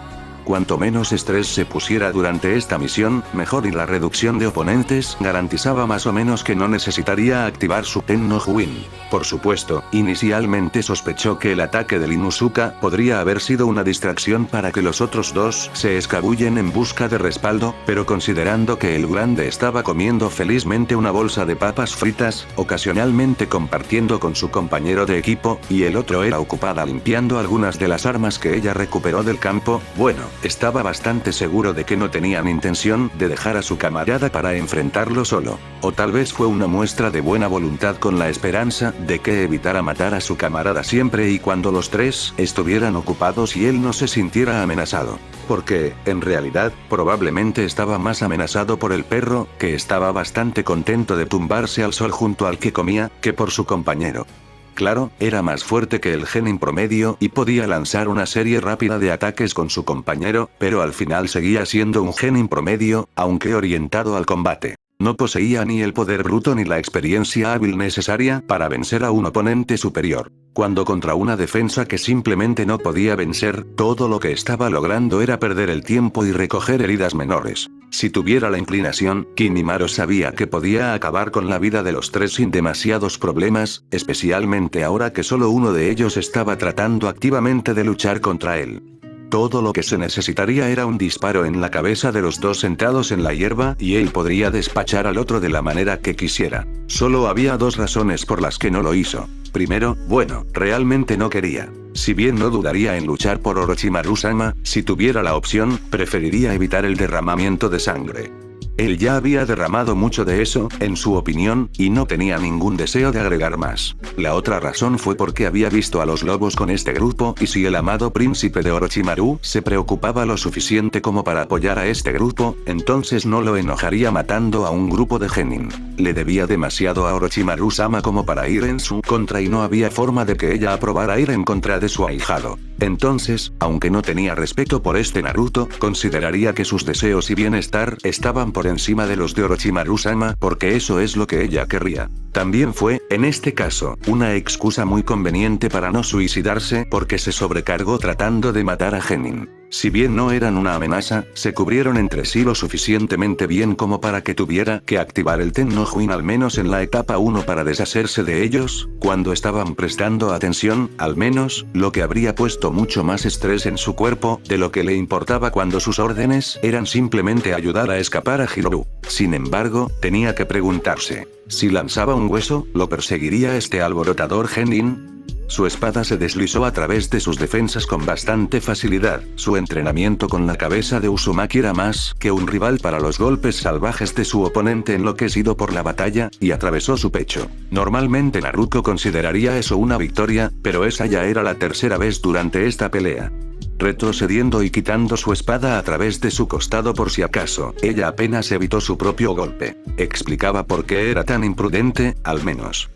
[SPEAKER 1] Cuanto menos estrés se pusiera durante esta misión, mejor, y la reducción de oponentes garantizaba más o menos que no necesitaría activar su Tenno-Juin. Por supuesto, inicialmente sospechó que el ataque del Inuzuka podría haber sido una distracción para que los otros dos se escabullen en busca de respaldo, pero considerando que el grande estaba comiendo felizmente una bolsa de papas fritas, ocasionalmente compartiendo con su compañero de equipo, y el otro era ocupada limpiando algunas de las armas que ella recuperó del campo, bueno, estaba bastante seguro de que no tenían intención de dejar a su camarada para enfrentarlo solo. O tal vez fue una muestra de buena voluntad con la esperanza de que evitara matar a su camarada siempre y cuando los tres estuvieran ocupados y él no se sintiera amenazado. Porque, en realidad, probablemente estaba más amenazado por el perro, que estaba bastante contento de tumbarse al sol junto al que comía, que por su compañero. Claro, era más fuerte que el genin promedio y podía lanzar una serie rápida de ataques con su compañero, pero al final seguía siendo un genin promedio, aunque orientado al combate. No poseía ni el poder bruto ni la experiencia hábil necesaria para vencer a un oponente superior. Cuando contra una defensa que simplemente no podía vencer, todo lo que estaba logrando era perder el tiempo y recoger heridas menores. Si tuviera la inclinación, Kimimaro sabía que podía acabar con la vida de los tres sin demasiados problemas, especialmente ahora que solo uno de ellos estaba tratando activamente de luchar contra él. Todo lo que se necesitaría era un disparo en la cabeza de los dos sentados en la hierba y él podría despachar al otro de la manera que quisiera. Solo había dos razones por las que no lo hizo. Primero, bueno, realmente no quería. Si bien no dudaría en luchar por Orochimaru-sama, si tuviera la opción, preferiría evitar el derramamiento de sangre. Él ya había derramado mucho de eso, en su opinión, y no tenía ningún deseo de agregar más. La otra razón fue porque había visto a los lobos con este grupo y si el amado príncipe de Orochimaru se preocupaba lo suficiente como para apoyar a este grupo, entonces no lo enojaría matando a un grupo de genin. Le debía demasiado a Orochimaru-sama como para ir en su contra y no había forma de que ella aprobara ir en contra de su ahijado. Entonces, aunque no tenía respeto por este Naruto, consideraría que sus deseos y bienestar estaban por encima de los de Orochimaru-sama porque eso es lo que ella querría. También fue, en este caso, una excusa muy conveniente para no suicidarse porque se sobrecargó tratando de matar a Genin. Si bien no eran una amenaza, se cubrieron entre sí lo suficientemente bien como para que tuviera que activar el Tenno-Juin al menos en la etapa 1 para deshacerse de ellos, cuando estaban prestando atención, al menos, lo que habría puesto mucho más estrés en su cuerpo, de lo que le importaba cuando sus órdenes eran simplemente ayudar a escapar a Hiroru. Sin embargo, tenía que preguntarse, si lanzaba un hueso, ¿lo perseguiría este alborotador genin? Su espada se deslizó a través de sus defensas con bastante facilidad. Su entrenamiento con la cabeza de Uzumaki era más que un rival para los golpes salvajes de su oponente enloquecido por la batalla, y atravesó su pecho. Normalmente Naruto consideraría eso una victoria, pero esa ya era la tercera vez durante esta pelea. Retrocediendo y quitando su espada a través de su costado por si acaso, ella apenas evitó su propio golpe. Explicaba por qué era tan imprudente, al menos.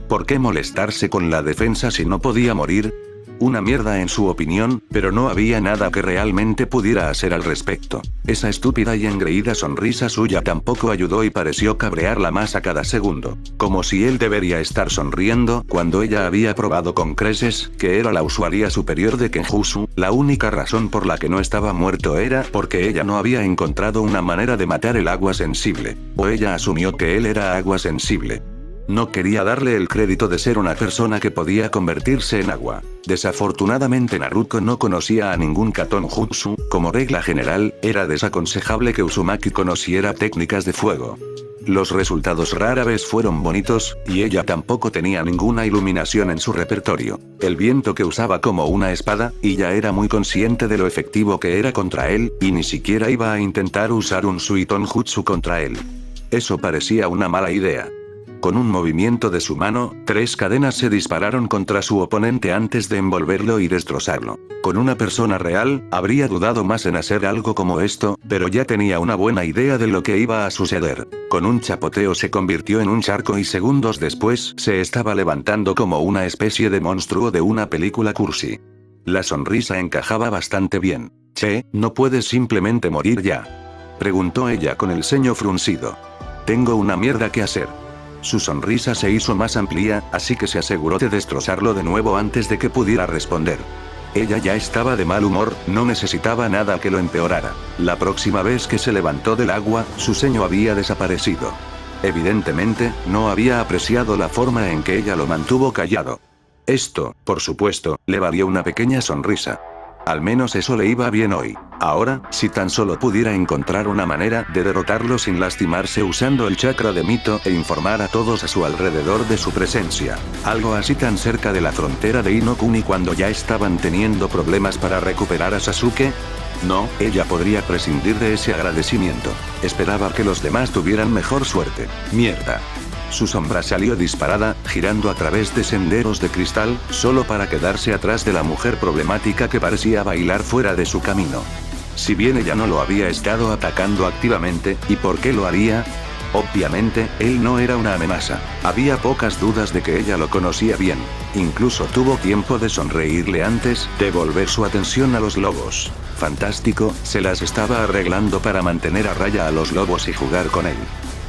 [SPEAKER 1] ¿Por qué molestarse con la defensa si no podía morir? Una mierda en su opinión, pero no había nada que realmente pudiera hacer al respecto. Esa estúpida y engreída sonrisa suya tampoco ayudó y pareció cabrearla más a cada segundo. Como si él debería estar sonriendo cuando ella había probado con creces que era la usuaria superior de Kenjutsu. La única razón por la que no estaba muerto era porque ella no había encontrado una manera de matar el agua sensible. O ella asumió que él era agua sensible. No quería darle el crédito de ser una persona que podía convertirse en agua. Desafortunadamente Naruto no conocía a ningún Katon Jutsu, como regla general, era desaconsejable que Uzumaki conociera técnicas de fuego. Los resultados rara vez fueron bonitos, y ella tampoco tenía ninguna iluminación en su repertorio. El viento que usaba como una espada, y ya era muy consciente de lo efectivo que era contra él, y ni siquiera iba a intentar usar un Suiton Jutsu contra él. Eso parecía una mala idea. Con un movimiento de su mano, 3 cadenas se dispararon contra su oponente antes de envolverlo y destrozarlo. Con una persona real, habría dudado más en hacer algo como esto, pero ya tenía una buena idea de lo que iba a suceder. Con un chapoteo se convirtió en un charco y segundos después, se estaba levantando como una especie de monstruo de una película cursi. La sonrisa encajaba bastante bien. «Che, ¿no puedes simplemente morir ya?», preguntó ella con el ceño fruncido. «Tengo una mierda que hacer». Su sonrisa se hizo más amplia, así que se aseguró de destrozarlo de nuevo antes de que pudiera responder. Ella ya estaba de mal humor, no necesitaba nada que lo empeorara. La próxima vez que se levantó del agua, su ceño había desaparecido. Evidentemente, no había apreciado la forma en que ella lo mantuvo callado. Esto, por supuesto, le valió una pequeña sonrisa. Al menos eso le iba bien hoy. Ahora, si tan solo pudiera encontrar una manera de derrotarlo sin lastimarse usando el chakra de Mito e informar a todos a su alrededor de su presencia. Algo así tan cerca de la frontera de Inokuni cuando ya estaban teniendo problemas para recuperar a Sasuke. No, ella podría prescindir de ese agradecimiento. Esperaba que los demás tuvieran mejor suerte. Mierda. Su sombra salió disparada, girando a través de senderos de cristal, solo para quedarse atrás de la mujer problemática que parecía bailar fuera de su camino. Si bien ella no lo había estado atacando activamente, ¿y por qué lo haría? Obviamente, él no era una amenaza. Había pocas dudas de que ella lo conocía bien. Incluso tuvo tiempo de sonreírle antes de volver su atención a los lobos. Fantástico, se las estaba arreglando para mantener a raya a los lobos y jugar con él.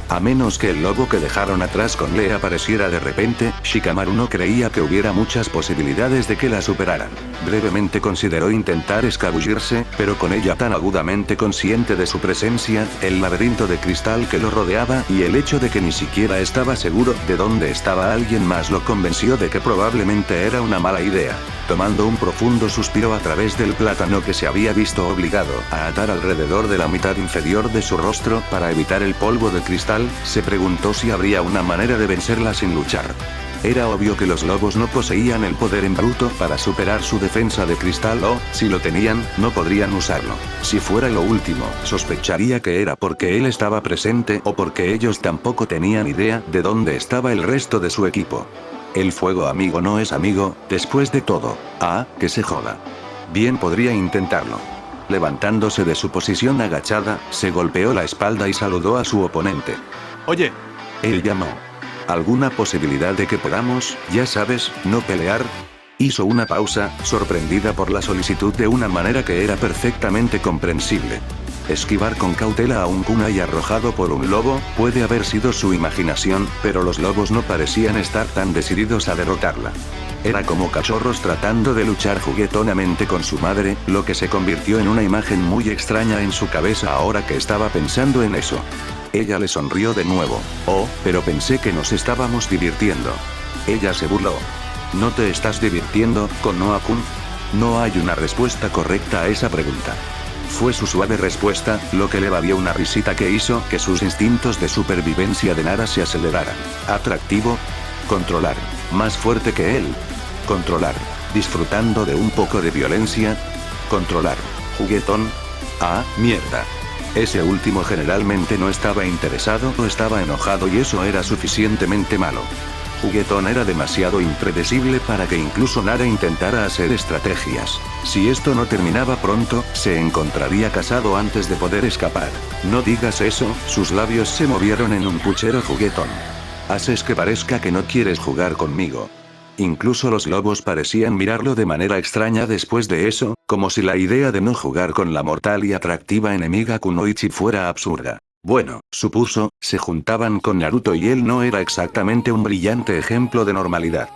[SPEAKER 1] A menos que el lobo que dejaron atrás con Lee apareciera de repente, Shikamaru no creía que hubiera muchas posibilidades de que la superaran. Brevemente consideró intentar escabullirse, pero con ella tan agudamente consciente de su presencia, el laberinto de cristal que lo rodeaba y el hecho de que ni siquiera estaba seguro de dónde estaba alguien más lo convenció de que probablemente era una mala idea. Tomando un profundo suspiro a través del plátano que se había visto obligado a atar alrededor de la mitad inferior de su rostro para evitar el polvo de cristal, se preguntó si habría una manera de vencerla sin luchar. Era obvio que los lobos no poseían el poder en bruto para superar su defensa de cristal o, si lo tenían, no podrían usarlo. Si fuera lo último, sospecharía que era porque él estaba presente o porque ellos tampoco tenían idea de dónde estaba el resto de su equipo. El fuego amigo no es amigo, después de todo. Ah, que se joda. Bien podría intentarlo. Levantándose de su posición agachada, se golpeó la espalda y saludó a su oponente.
[SPEAKER 2] Oye.
[SPEAKER 1] Él llamó. ¿Alguna posibilidad de que podamos, ya sabes, no pelear? Hizo una pausa, sorprendida por la solicitud de una manera que era perfectamente comprensible. Esquivar con cautela a un kunai arrojado por un lobo, puede haber sido su imaginación, pero los lobos no parecían estar tan decididos a derrotarla. Era como cachorros tratando de luchar juguetonamente con su madre, lo que se convirtió en una imagen muy extraña en su cabeza ahora que estaba pensando en eso. Ella le sonrió de nuevo. Oh, pero pensé que nos estábamos divirtiendo. Ella se burló. ¿No te estás divirtiendo, Konoha-kun? No hay una respuesta correcta a esa pregunta. Fue su suave respuesta, lo que le valió una risita que hizo que sus instintos de supervivencia de Nara se aceleraran. Atractivo. Controlar. Más fuerte que él. Controlar. Disfrutando de un poco de violencia. Controlar. Juguetón. Ah, mierda. Ese último generalmente no estaba interesado o estaba enojado y eso era suficientemente malo. Juguetón era demasiado impredecible para que incluso Nara intentara hacer estrategias. Si esto no terminaba pronto, se encontraría casado antes de poder escapar. No digas eso, sus labios se movieron en un puchero juguetón. Haces que parezca que no quieres jugar conmigo. Incluso los lobos parecían mirarlo de manera extraña después de eso, como si la idea de no jugar con la mortal y atractiva enemiga Kunoichi fuera absurda. Bueno, supuso, se juntaban con Naruto y él no era exactamente un brillante ejemplo de normalidad.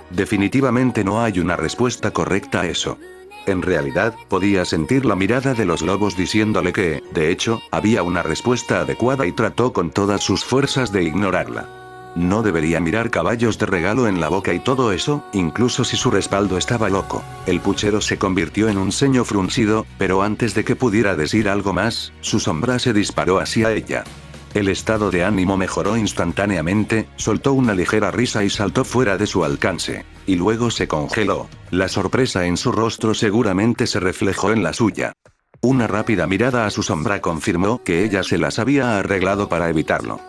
[SPEAKER 1] Definitivamente no hay una respuesta correcta a eso. En realidad, podía sentir la mirada de los lobos diciéndole que, de hecho, había una respuesta adecuada y trató con todas sus fuerzas de ignorarla. No debería mirar caballos de regalo en la boca y todo eso, incluso si su respaldo estaba loco. El puchero se convirtió en un ceño fruncido, pero antes de que pudiera decir algo más, su sombra se disparó hacia ella. El estado de ánimo mejoró instantáneamente, soltó una ligera risa y saltó fuera de su alcance. Y luego se congeló. La sorpresa en su rostro seguramente se reflejó en la suya. Una rápida mirada a su sombra confirmó que ella se las había arreglado para evitarlo.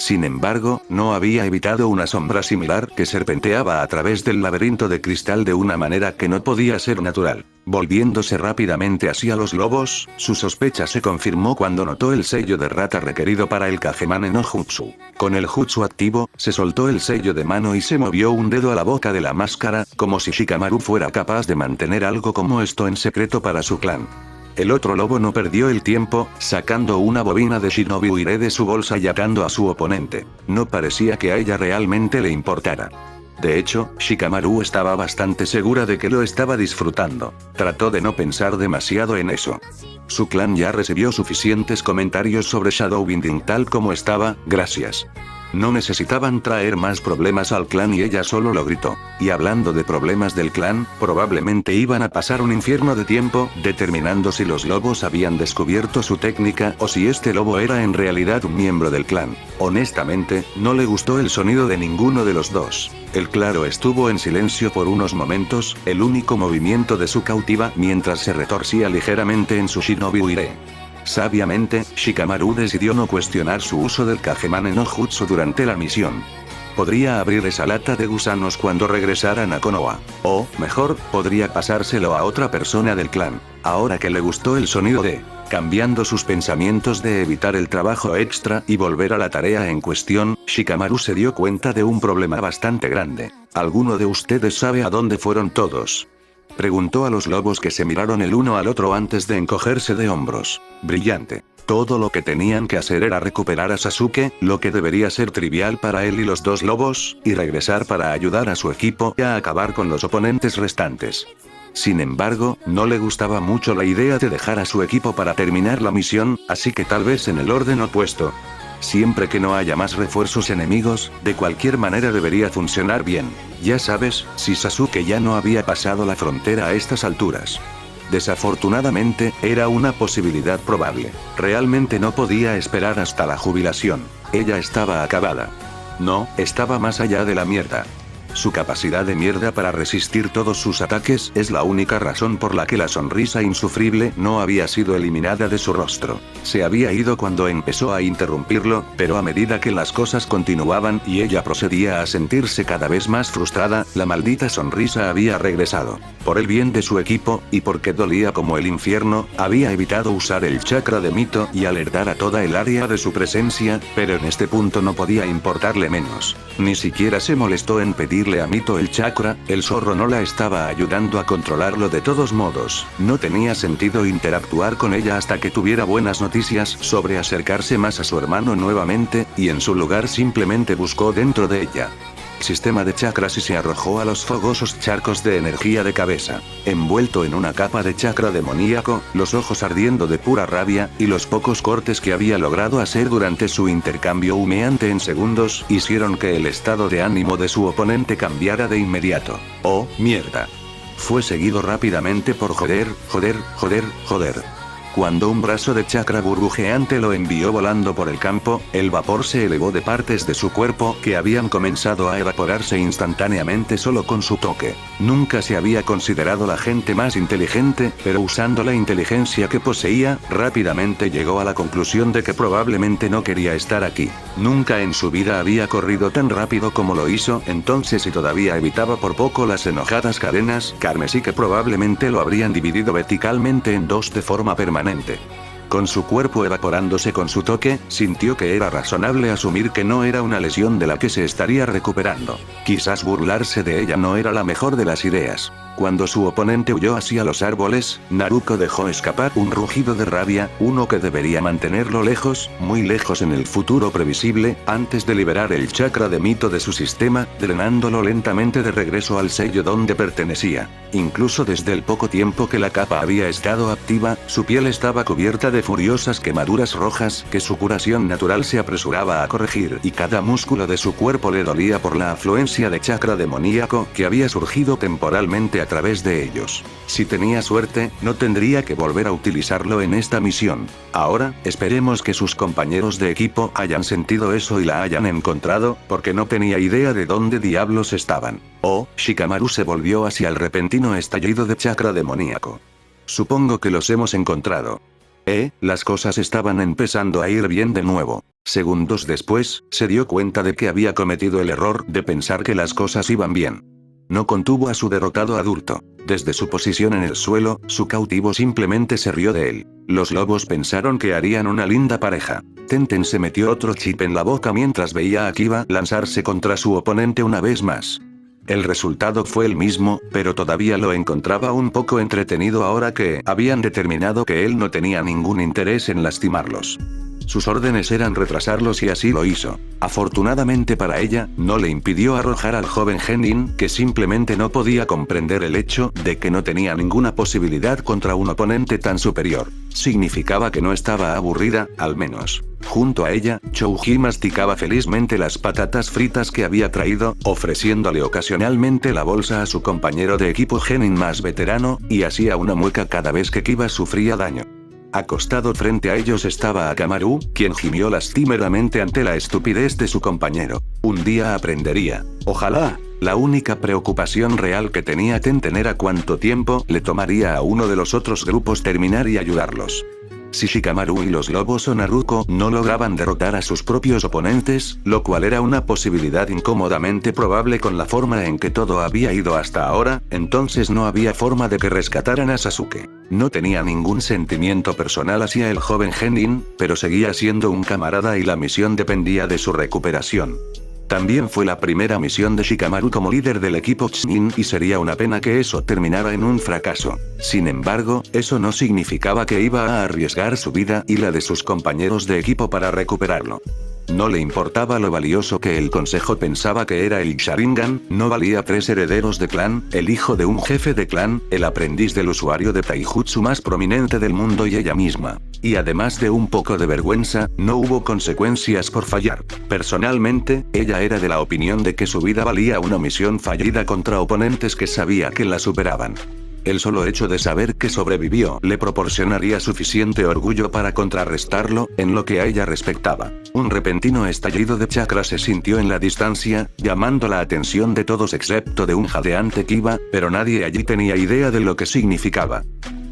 [SPEAKER 1] Sin embargo, no había evitado una sombra similar que serpenteaba a través del laberinto de cristal de una manera que no podía ser natural. Volviéndose rápidamente hacia los lobos, su sospecha se confirmó cuando notó el sello de rata requerido para el Kagemane no Jutsu. Con el jutsu activo, se soltó el sello de mano y se movió un dedo a la boca de la máscara, como si Shikamaru fuera capaz de mantener algo como esto en secreto para su clan. El otro lobo no perdió el tiempo, sacando una bobina de Shinobi Uire de su bolsa y atando a su oponente. No parecía que a ella realmente le importara. De hecho, Shikamaru estaba bastante segura de que lo estaba disfrutando. Trató de no pensar demasiado en eso. Su clan ya recibió suficientes comentarios sobre Shadowbinding tal como estaba, gracias. No necesitaban traer más problemas al clan y ella solo lo gritó. Y hablando de problemas del clan, probablemente iban a pasar un infierno de tiempo, determinando si los lobos habían descubierto su técnica o si este lobo era en realidad un miembro del clan. Honestamente, no le gustó el sonido de ninguno de los dos. El claro estuvo en silencio por unos momentos, el único movimiento de su cautiva mientras se retorcía ligeramente en su Shinobi Uire. Sabiamente, Shikamaru decidió no cuestionar su uso del Kagemane no Jutsu durante la misión. Podría abrir esa lata de gusanos cuando regresaran a Konoha. O, mejor, podría pasárselo a otra persona del clan. Ahora que le gustó el sonido de... Cambiando sus pensamientos de evitar el trabajo extra y volver a la tarea en cuestión, Shikamaru se dio cuenta de un problema bastante grande. ¿Alguno de ustedes sabe a dónde fueron todos? Preguntó a los lobos que se miraron el uno al otro antes de encogerse de hombros. Brillante. Todo lo que tenían que hacer era recuperar a Sasuke, lo que debería ser trivial para él y los dos lobos, y regresar para ayudar a su equipo a acabar con los oponentes restantes. Sin embargo, no le gustaba mucho la idea de dejar a su equipo para terminar la misión, así que tal vez en el orden opuesto. Siempre que no haya más refuerzos enemigos, de cualquier manera debería funcionar bien. Ya sabes, si Sasuke ya no había pasado la frontera a estas alturas. Desafortunadamente, era una posibilidad probable. Realmente no podía esperar hasta la jubilación. Ella estaba acabada. No, estaba más allá de la mierda. Su capacidad de mierda para resistir todos sus ataques es la única razón por la que la sonrisa insufrible no había sido eliminada de su rostro. Se había ido cuando empezó a interrumpirlo, pero a medida que las cosas continuaban y ella procedía a sentirse cada vez más frustrada, la maldita sonrisa había regresado. Por el bien de su equipo, y porque dolía como el infierno, había evitado usar el chakra de Mito y alertar a toda el área de su presencia, pero en este punto no podía importarle menos. Ni siquiera se molestó en pedirle a Mito el chakra, el zorro no la estaba ayudando a controlarlo de todos modos. No tenía sentido interactuar con ella hasta que tuviera buenas noticias sobre acercarse más a su hermano nuevamente, y en su lugar simplemente buscó dentro de ella sistema de chakras y se arrojó a los fogosos charcos de energía de cabeza. Envuelto en una capa de chakra demoníaco, los ojos ardiendo de pura rabia, y los pocos cortes que había logrado hacer durante su intercambio humeante en segundos, hicieron que el estado de ánimo de su oponente cambiara de inmediato. ¡Oh, mierda! Fue seguido rápidamente por joder. Cuando un brazo de chakra burbujeante lo envió volando por el campo, el vapor se elevó de partes de su cuerpo que habían comenzado a evaporarse instantáneamente solo con su toque. Nunca se había considerado la gente más inteligente, pero usando la inteligencia que poseía, rápidamente llegó a la conclusión de que probablemente no quería estar aquí. Nunca en su vida había corrido tan rápido como lo hizo entonces y todavía evitaba por poco las enojadas cadenas carmesí que probablemente lo habrían dividido verticalmente en dos de forma permanente. Con su cuerpo evaporándose con su toque, sintió que era razonable asumir que no era una lesión de la que se estaría recuperando. Quizás burlarse de ella no era la mejor de las ideas. Cuando su oponente huyó hacia los árboles, Naruto dejó escapar un rugido de rabia, uno que debería mantenerlo lejos, muy lejos en el futuro previsible, antes de liberar el chakra de Mito de su sistema, drenándolo lentamente de regreso al sello donde pertenecía. Incluso desde el poco tiempo que la capa había estado activa, su piel estaba cubierta de furiosas quemaduras rojas que su curación natural se apresuraba a corregir y cada músculo de su cuerpo le dolía por la afluencia de chakra demoníaco que había surgido temporalmente a través de ellos. Si tenía suerte, no tendría que volver a utilizarlo en esta misión. Ahora, esperemos que sus compañeros de equipo hayan sentido eso y la hayan encontrado, porque no tenía idea de dónde diablos estaban. Oh, Shikamaru se volvió hacia el repentino estallido de chakra demoníaco. Supongo que los hemos encontrado. Las cosas estaban empezando a ir bien de nuevo. Segundos después, se dio cuenta de que había cometido el error de pensar que las cosas iban bien. No contuvo a su derrotado adulto. Desde su posición en el suelo, su cautivo simplemente se rió de él. Los lobos pensaron que harían una linda pareja. Tenten se metió otro chip en la boca mientras veía a Kiba lanzarse contra su oponente una vez más. El resultado fue el mismo, pero todavía lo encontraba un poco entretenido ahora que habían determinado que él no tenía ningún interés en lastimarlos. Sus órdenes eran retrasarlos y así lo hizo. Afortunadamente para ella, no le impidió arrojar al joven Genin, que simplemente no podía comprender el hecho de que no tenía ninguna posibilidad contra un oponente tan superior. Significaba que no estaba aburrida, al menos. Junto a ella, Chouji masticaba felizmente las patatas fritas que había traído, ofreciéndole ocasionalmente la bolsa a su compañero de equipo Genin más veterano, y hacía una mueca cada vez que Kiba sufría daño. Acostado frente a ellos estaba Akamaru, quien gimió lastimeramente ante la estupidez de su compañero. Un día aprendería. Ojalá. La única preocupación real que tenía Tenten era cuánto tiempo le tomaría a uno de los otros grupos terminar y ayudarlos. Si Shikamaru y los lobos o Naruko no lograban derrotar a sus propios oponentes, lo cual era una posibilidad incómodamente probable con la forma en que todo había ido hasta ahora, entonces no había forma de que rescataran a Sasuke. No tenía ningún sentimiento personal hacia el joven Genin, pero seguía siendo un camarada y la misión dependía de su recuperación. También fue la primera misión de Shikamaru como líder del equipo Chunin y sería una pena que eso terminara en un fracaso. Sin embargo, eso no significaba que iba a arriesgar su vida y la de sus compañeros de equipo para recuperarlo. No le importaba lo valioso que el consejo pensaba que era el Sharingan, no valía 3 herederos de clan, el hijo de un jefe de clan, el aprendiz del usuario de taijutsu más prominente del mundo y ella misma. Y además de un poco de vergüenza, no hubo consecuencias por fallar. Personalmente, ella era de la opinión de que su vida valía una misión fallida contra oponentes que sabía que la superaban. El solo hecho de saber que sobrevivió le proporcionaría suficiente orgullo para contrarrestarlo, en lo que a ella respectaba. Un repentino estallido de chakra se sintió en la distancia, llamando la atención de todos excepto de un jadeante Kiba, pero nadie allí tenía idea de lo que significaba.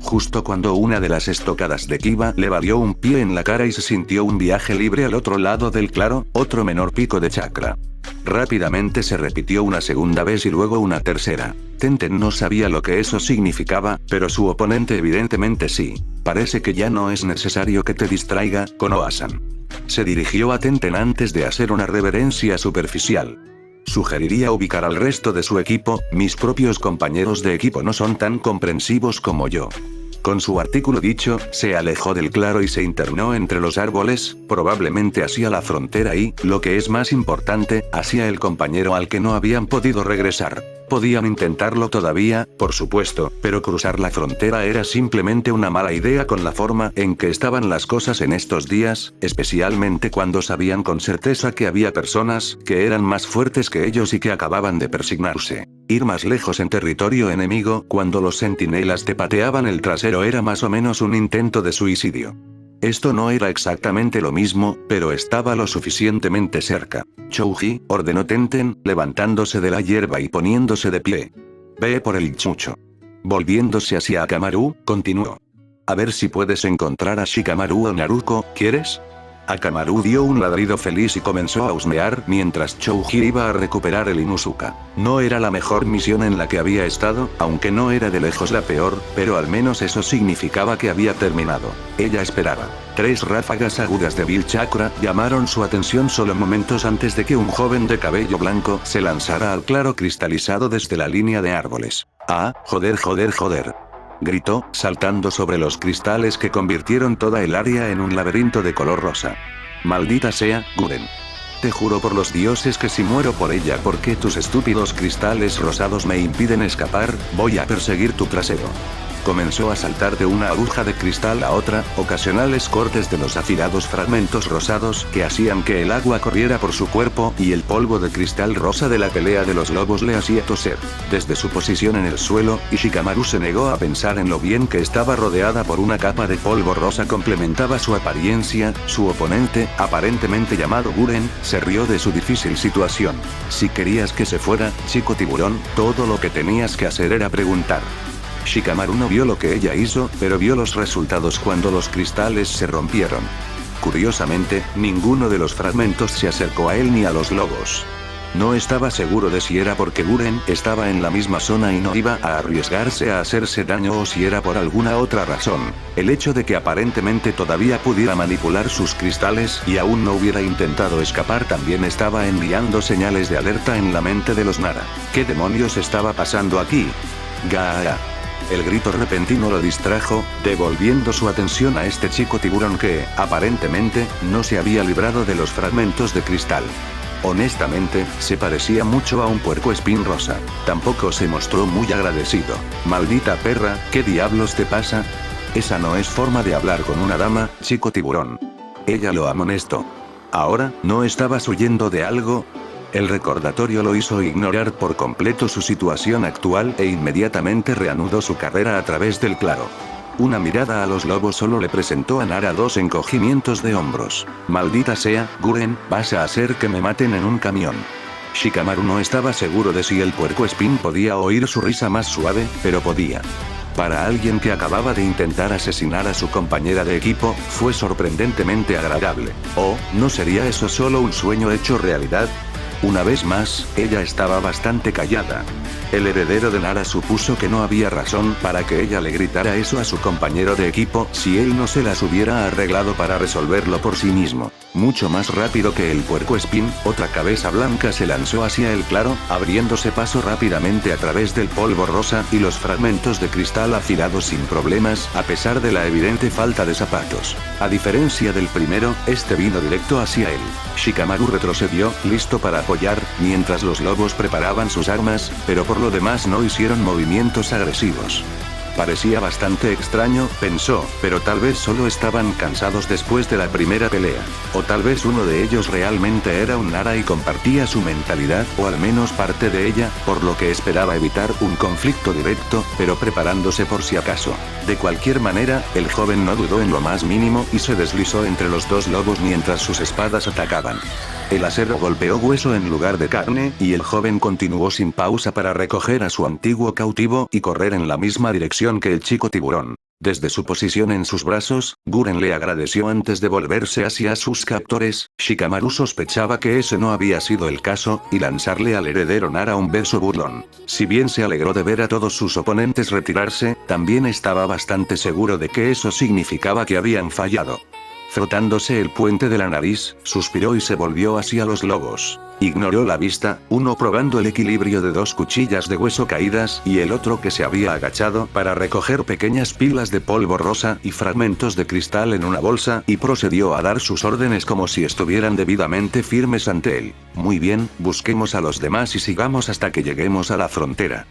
[SPEAKER 1] Justo cuando una de las estocadas de Kiba le valió un pie en la cara y se sintió un viaje libre al otro lado del claro, otro menor pico de chakra. Rápidamente se repitió una segunda vez y luego una tercera. Tenten no sabía lo que eso significaba, pero su oponente evidentemente sí. Parece que ya no es necesario que te distraiga, Konoha-san. Se dirigió a Tenten antes de hacer una reverencia superficial. Sugeriría ubicar al resto de su equipo, mis propios compañeros de equipo no son tan comprensivos como yo. Con su artículo dicho, se alejó del claro y se internó entre los árboles, probablemente hacia la frontera y, lo que es más importante, hacia el compañero al que no habían podido regresar. Podían intentarlo todavía, por supuesto, pero cruzar la frontera era simplemente una mala idea con la forma en que estaban las cosas en estos días, especialmente cuando sabían con certeza que había personas que eran más fuertes que ellos y que acababan de persignarse. Ir más lejos en territorio enemigo cuando los centinelas te pateaban el trasero era más o menos un intento de suicidio. Esto no era exactamente lo mismo, pero estaba lo suficientemente cerca. Chouji, ordenó Tenten, levantándose de la hierba y poniéndose de pie. Ve por el chucho. Volviéndose hacia Akamaru, continuó. A ver si puedes encontrar a Shikamaru o Naruko, ¿quieres? Akamaru dio un ladrido feliz y comenzó a husmear mientras Chouji iba a recuperar el Inuzuka. No era la mejor misión en la que había estado, aunque no era de lejos la peor, pero al menos eso significaba que había terminado. Ella esperaba. 3 ráfagas agudas de Vil Chakra llamaron su atención solo momentos antes de que un joven de cabello blanco se lanzara al claro cristalizado desde la línea de árboles. ¡Ah, joder! Gritó, saltando sobre los cristales que convirtieron toda el área en un laberinto de color rosa. Maldita sea, Guren. Te juro por los dioses que si muero por ella porque tus estúpidos cristales rosados me impiden escapar, voy a perseguir tu trasero. Comenzó a saltar de una aguja de cristal a otra, ocasionales cortes de los afilados fragmentos rosados que hacían que el agua corriera por su cuerpo y el polvo de cristal rosa de la pelea de los lobos le hacía toser. Desde su posición en el suelo, Shikamaru se negó a pensar en lo bien que estaba rodeada por una capa de polvo rosa complementaba su apariencia. Su oponente, aparentemente llamado Guren, se rió de su difícil situación. Si querías que se fuera, chico tiburón, todo lo que tenías que hacer era preguntar. Shikamaru no vio lo que ella hizo, pero vio los resultados cuando los cristales se rompieron. Curiosamente, ninguno de los fragmentos se acercó a él ni a los lobos. No estaba seguro de si era porque Guren estaba en la misma zona y no iba a arriesgarse a hacerse daño o si era por alguna otra razón. El hecho de que aparentemente todavía pudiera manipular sus cristales y aún no hubiera intentado escapar también estaba enviando señales de alerta en la mente de los Nara. ¿Qué demonios estaba pasando aquí? Gaa. El grito repentino lo distrajo, devolviendo su atención a este chico tiburón que, aparentemente, no se había librado de los fragmentos de cristal. Honestamente, se parecía mucho a un puercoespín rosa. Tampoco se mostró muy agradecido. Maldita perra, ¿qué diablos te pasa? Esa no es forma de hablar con una dama, chico tiburón. Ella lo amonestó. ¿Ahora, no estabas huyendo de algo? El recordatorio lo hizo ignorar por completo su situación actual e inmediatamente reanudó su carrera a través del claro. Una mirada a los lobos solo le presentó a Nara dos encogimientos de hombros. Maldita sea, Guren, vas a hacer que me maten en un camión. Shikamaru no estaba seguro de si el puercoespín podía oír su risa más suave, pero podía. Para alguien que acababa de intentar asesinar a su compañera de equipo, fue sorprendentemente agradable. ¿O, no sería eso solo un sueño hecho realidad? Una vez más, ella estaba bastante callada. El heredero de Nara supuso que no había razón para que ella le gritara eso a su compañero de equipo si él no se las hubiera arreglado para resolverlo por sí mismo. Mucho más rápido que el puercoespín, otra cabeza blanca se lanzó hacia el claro, abriéndose paso rápidamente a través del polvo rosa y los fragmentos de cristal afilados sin problemas, a pesar de la evidente falta de zapatos. A diferencia del primero, este vino directo hacia él. Shikamaru retrocedió, listo para apoyar, mientras los lobos preparaban sus armas, pero por lo demás no hicieron movimientos agresivos. Parecía bastante extraño, pensó, pero tal vez solo estaban cansados después de la primera pelea. O tal vez uno de ellos realmente era un Nara y compartía su mentalidad, o al menos parte de ella, por lo que esperaba evitar un conflicto directo, pero preparándose por si acaso. De cualquier manera, el joven no dudó en lo más mínimo y se deslizó entre los dos lobos mientras sus espadas atacaban. El acero golpeó hueso en lugar de carne, y el joven continuó sin pausa para recoger a su antiguo cautivo y correr en la misma dirección que el chico tiburón. Desde su posición en sus brazos, Guren le agradeció antes de volverse hacia sus captores. Shikamaru sospechaba que ese no había sido el caso, y lanzarle al heredero Nara un beso burlón. Si bien se alegró de ver a todos sus oponentes retirarse, también estaba bastante seguro de que eso significaba que habían fallado. Frotándose el puente de la nariz, suspiró y se volvió hacia los lobos. Ignoró la vista, uno probando el equilibrio de dos cuchillas de hueso caídas y el otro que se había agachado para recoger pequeñas pilas de polvo rosa y fragmentos de cristal en una bolsa y procedió a dar sus órdenes como si estuvieran debidamente firmes ante él. Muy bien, busquemos a los demás y sigamos hasta que lleguemos a la frontera.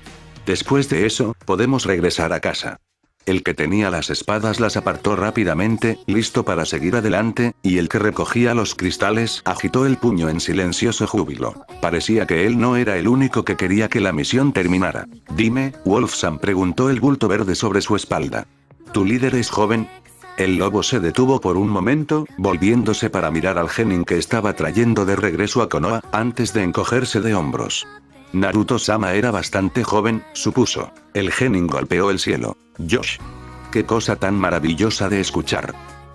[SPEAKER 1] Después de eso, podemos regresar a casa. El que tenía las espadas las apartó rápidamente, listo para seguir adelante, y el que recogía los cristales agitó el puño en silencioso júbilo. Parecía que él no era el único que quería que la misión terminara. Dime, Wolfson, preguntó el bulto verde sobre su espalda. ¿Tu líder es joven? El lobo se detuvo por un momento, volviéndose para mirar al genin que estaba trayendo de regreso a Konoha, antes de encogerse de hombros. Naruto-sama era bastante joven, supuso. El genin golpeó el cielo. Josh. Qué cosa tan maravillosa de escuchar.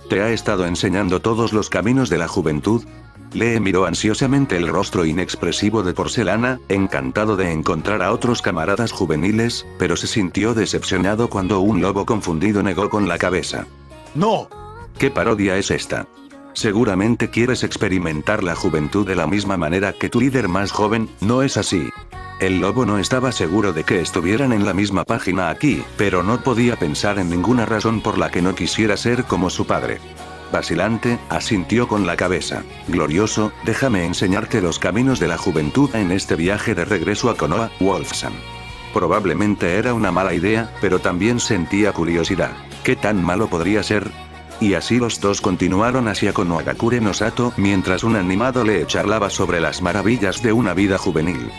[SPEAKER 1] ¿Te ha estado enseñando todos los caminos de la juventud? Lee miró ansiosamente el rostro inexpresivo de porcelana, encantado de encontrar a otros camaradas juveniles, pero se sintió decepcionado cuando un lobo confundido negó con la cabeza. ¡No! ¿Qué parodia es esta? Seguramente quieres experimentar la juventud de la misma manera que tu líder más joven, ¿no es así? El lobo no estaba seguro de que estuvieran en la misma página aquí, pero no podía pensar en ninguna razón por la que no quisiera ser como su padre. Vacilante, asintió con la cabeza. Glorioso, déjame enseñarte los caminos de la juventud en este viaje de regreso a Konoha, Wolfson. Probablemente era una mala idea, pero también sentía curiosidad. ¿Qué tan malo podría ser? Y así los dos continuaron hacia Konohagakure no Sato mientras un animado le charlaba sobre las maravillas de una vida juvenil.